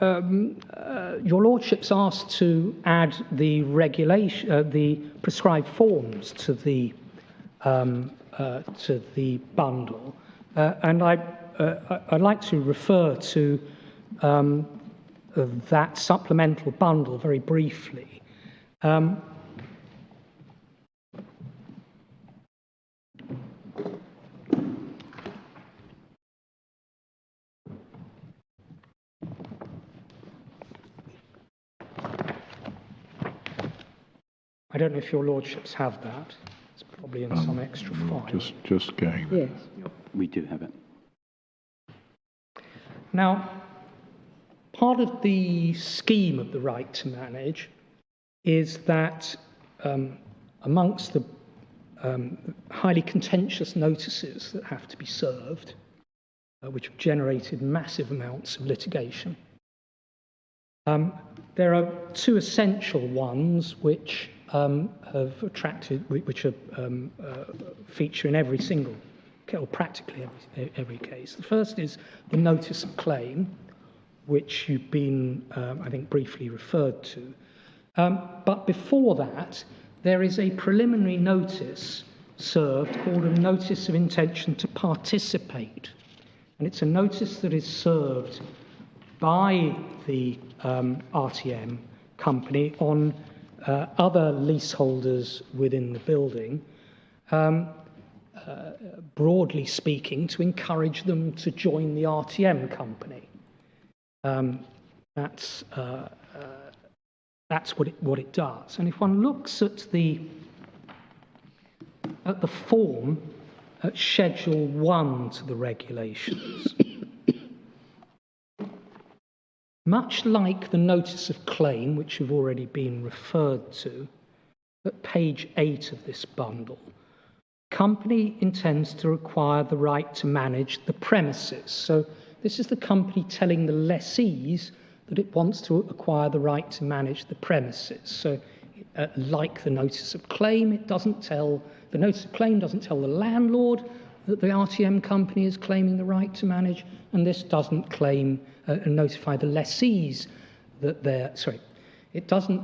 your lordships asked to add the regulation, the prescribed forms to the bundle, and I'd like to refer to that supplemental bundle very briefly. I don't know if your lordships have that. It's probably in some extra file. Just going. Yes. We do have it. Now, part of the scheme of the right to manage is that amongst the highly contentious notices that have to be served, which have generated massive amounts of litigation, there are 2 essential ones which have attracted, which are feature in every single, or practically every case. The first is the notice of claim, which you've been, I think, briefly referred to. But before that, there is a preliminary notice served called a notice of intention to participate. And it's a notice that is served by the RTM company on other leaseholders within the building, broadly speaking, to encourage them to join the RTM company. That's what it does. And if one looks at the form at Schedule 1 to the regulations, much like the notice of claim, which have already been referred to, at page 8 of this bundle, company intends to require the right to manage the premises. So this is the company telling the lessees that it wants to acquire the right to manage the premises. So like the notice of claim, the notice of claim doesn't tell the landlord that the RTM company is claiming the right to manage, and this doesn't claim notify the lessees that it doesn't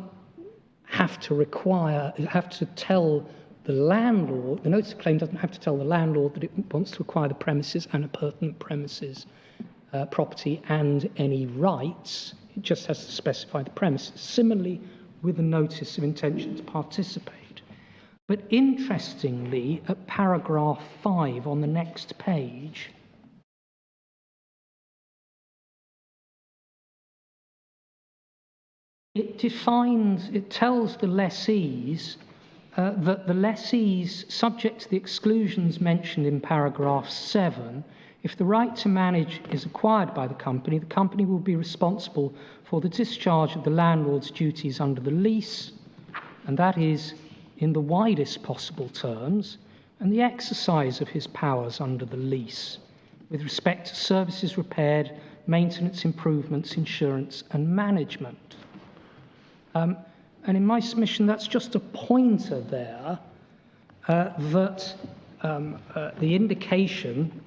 have to tell the landlord, the notice of claim doesn't have to tell the landlord that it wants to acquire the premises and a pertinent premises property and any rights. It just has to specify the premises. Similarly, with a notice of intention to participate. But interestingly, at paragraph 5 on the next page, it tells the lessees that the lessees, subject to the exclusions mentioned in paragraph 7, if the right to manage is acquired by the company will be responsible for the discharge of the landlord's duties under the lease, and that is in the widest possible terms, and the exercise of his powers under the lease with respect to services repaired, maintenance, improvements, insurance, and management. And in my submission, that's just a pointer there that the indication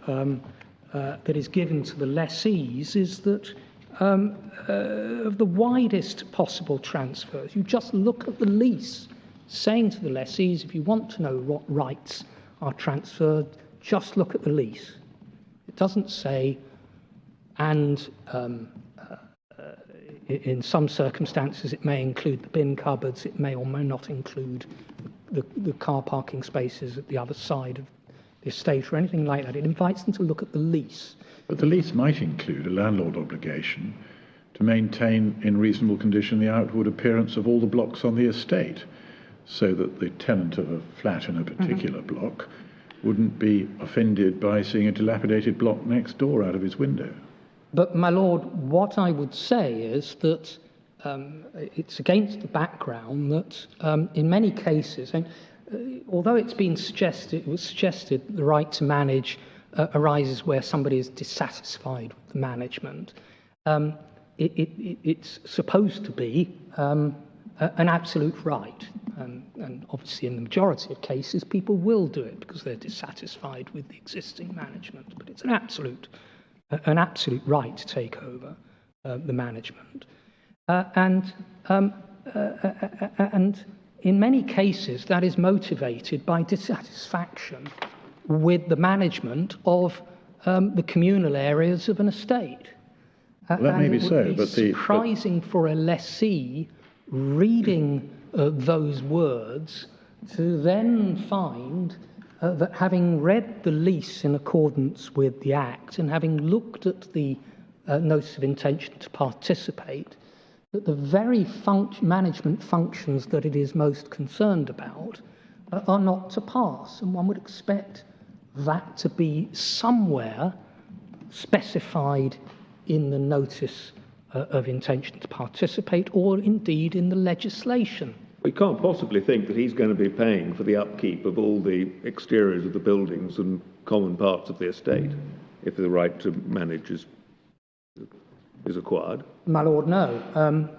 that is given to the lessees is that of the widest possible transfers. You just look at the lease, saying to the lessees, if you want to know what rights are transferred, just look at the lease. It doesn't say, and in some circumstances it may include the bin cupboards, it may or may not include the car parking spaces at the other side of the estate or anything like that. It invites them to look at the lease. But the lease might include a landlord obligation to maintain in reasonable condition the outward appearance of all the blocks on the estate, so that the tenant of a flat in a particular block wouldn't be offended by seeing a dilapidated block next door out of his window. But, my lord, what I would say is that it's against the background that in many cases, and although it was suggested the right to manage arises where somebody is dissatisfied with the management, it's supposed to be an absolute right. And obviously in the majority of cases people will do it because they're dissatisfied with the existing management. But it's an absolute right to take over the management. And in many cases that is motivated by dissatisfaction with the management of the communal areas of an estate. Well, that may be so, but surprising for a lessee reading those words to then find that having read the lease in accordance with the Act and having looked at the notice of intention to participate, that the very management functions that it is most concerned about are not to pass. And one would expect that to be somewhere specified in the notice of intention to participate, or indeed in the legislation. We can't possibly think that he's going to be paying for the upkeep of all the exteriors of the buildings and common parts of the estate if the right to manage is acquired. My lord, no.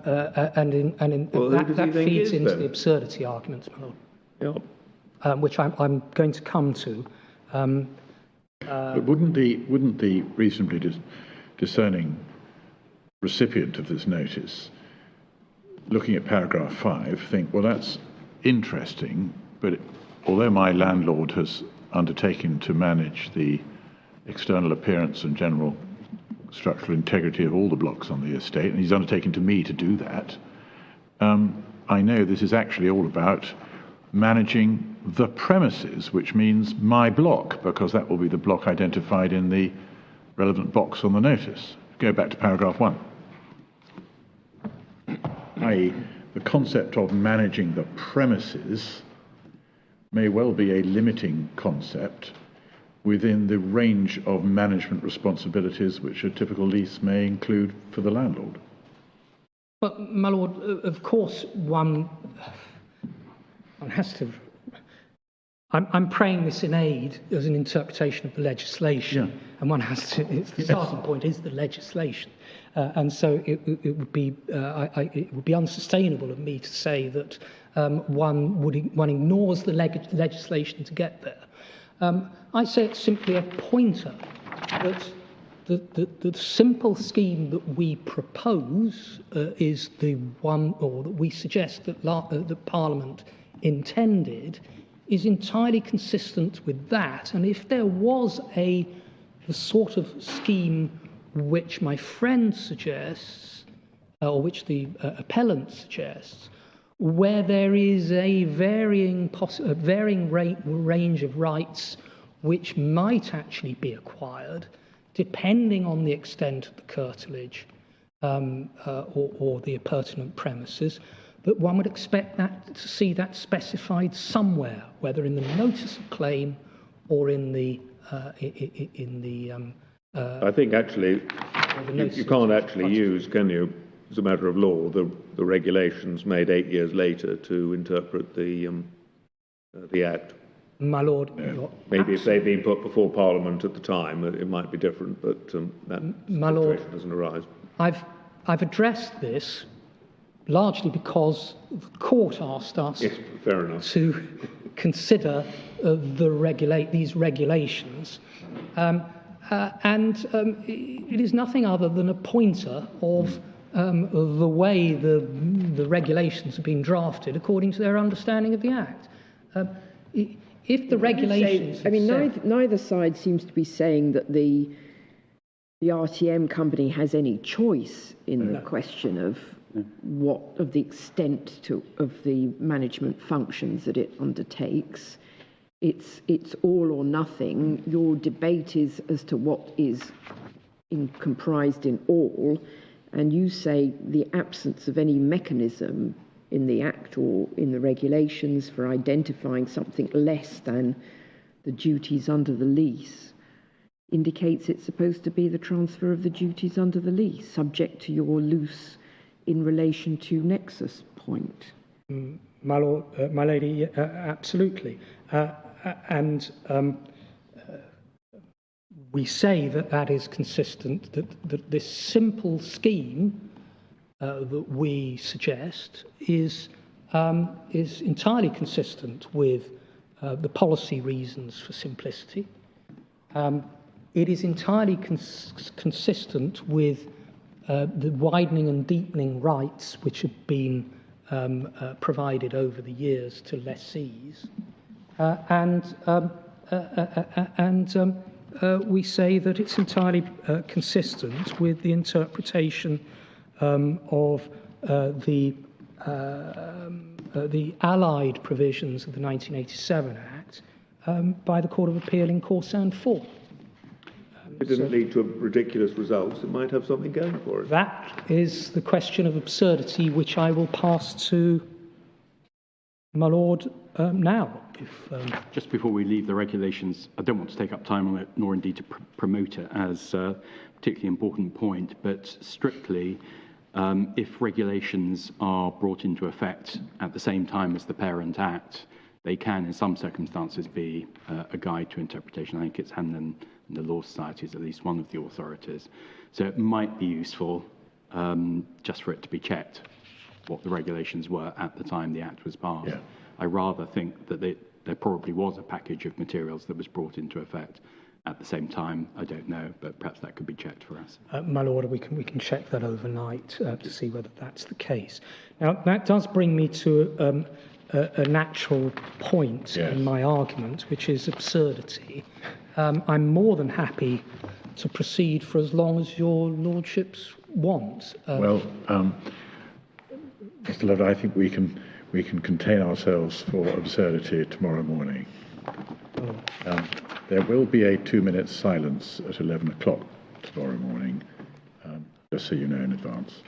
That feeds into the absurdity arguments, my lord. Yeah. Which I'm going to come to. But wouldn't the reasonably discerning recipient of this notice, looking at paragraph 5, think, well, that's interesting, but although my landlord has undertaken to manage the external appearance and general structural integrity of all the blocks on the estate, and he's undertaken to me to do that, I know this is actually all about managing the premises, which means my block, because that will be the block identified in the relevant box on the notice. Go back to paragraph 1. i.e., the concept of managing the premises may well be a limiting concept within the range of management responsibilities which a typical lease may include for the landlord. But, my lord, of course, one has to. I'm praying this in aid as an interpretation of the legislation, and one has to. The starting point is the legislation, and so it would be unsustainable of me to say that one ignores the legislation to get there. I say it's simply a pointer that the simple scheme that we propose is the one, or that we suggest that Parliament intended, is entirely consistent with that. And if there was the sort of scheme which my friend suggests, or which the appellant suggests, where there is a varying range of rights which might actually be acquired, depending on the extent of the curtilage or the appurtenant premises, but one would expect to see that specified somewhere, whether in the notice of claim or in the I think actually you can't actually use, can you, as a matter of law, the regulations made 8 years later to interpret the Act. My lord, maybe if they'd been put before Parliament at the time, it might be different, but that situation doesn't arise. I've addressed this largely because the court asked us to consider these regulations, and it is nothing other than a pointer of the way the regulations have been drafted according to their understanding of the Act. If the regulations, neither side seems to be saying that the RTM company has any choice in the question of the extent of the management functions that it undertakes. It's all or nothing. Your debate is as to what is comprised in all, and you say the absence of any mechanism in the Act or in the regulations for identifying something less than the duties under the lease indicates it's supposed to be the transfer of the duties under the lease, subject to your loose in relation to nexus point. My lord, my lady, absolutely. And we say that is consistent, that this simple scheme that we suggest is entirely consistent with the policy reasons for simplicity. It is entirely consistent with the widening and deepening rights which have been provided over the years to lessees, and we say that it's entirely consistent with the interpretation of the allied provisions of the 1987 Act by the Court of Appeal in Corsan 4. It didn't lead to ridiculous results. It might have something going for it. That is the question of absurdity, which I will pass to my lord now. Just before we leave the regulations, I don't want to take up time on it, nor indeed to promote it as a particularly important point, but strictly, if regulations are brought into effect at the same time as the Parent Act, they can, in some circumstances, be a guide to interpretation. I think it's Hanlon and the Law Society is at least one of the authorities. So it might be useful just for it to be checked what the regulations were at the time the Act was passed. Yeah. I rather think that there probably was a package of materials that was brought into effect at the same time. I don't know, but perhaps that could be checked for us. My lord, we can check that overnight to see whether that's the case. Now, that does bring me to a natural point in my argument, which is absurdity. I'm more than happy to proceed for as long as your lordships want. Mr. Lovett, I think we can contain ourselves for absurdity tomorrow morning. There will be a 2-minute silence at 11 o'clock tomorrow morning, just so you know in advance.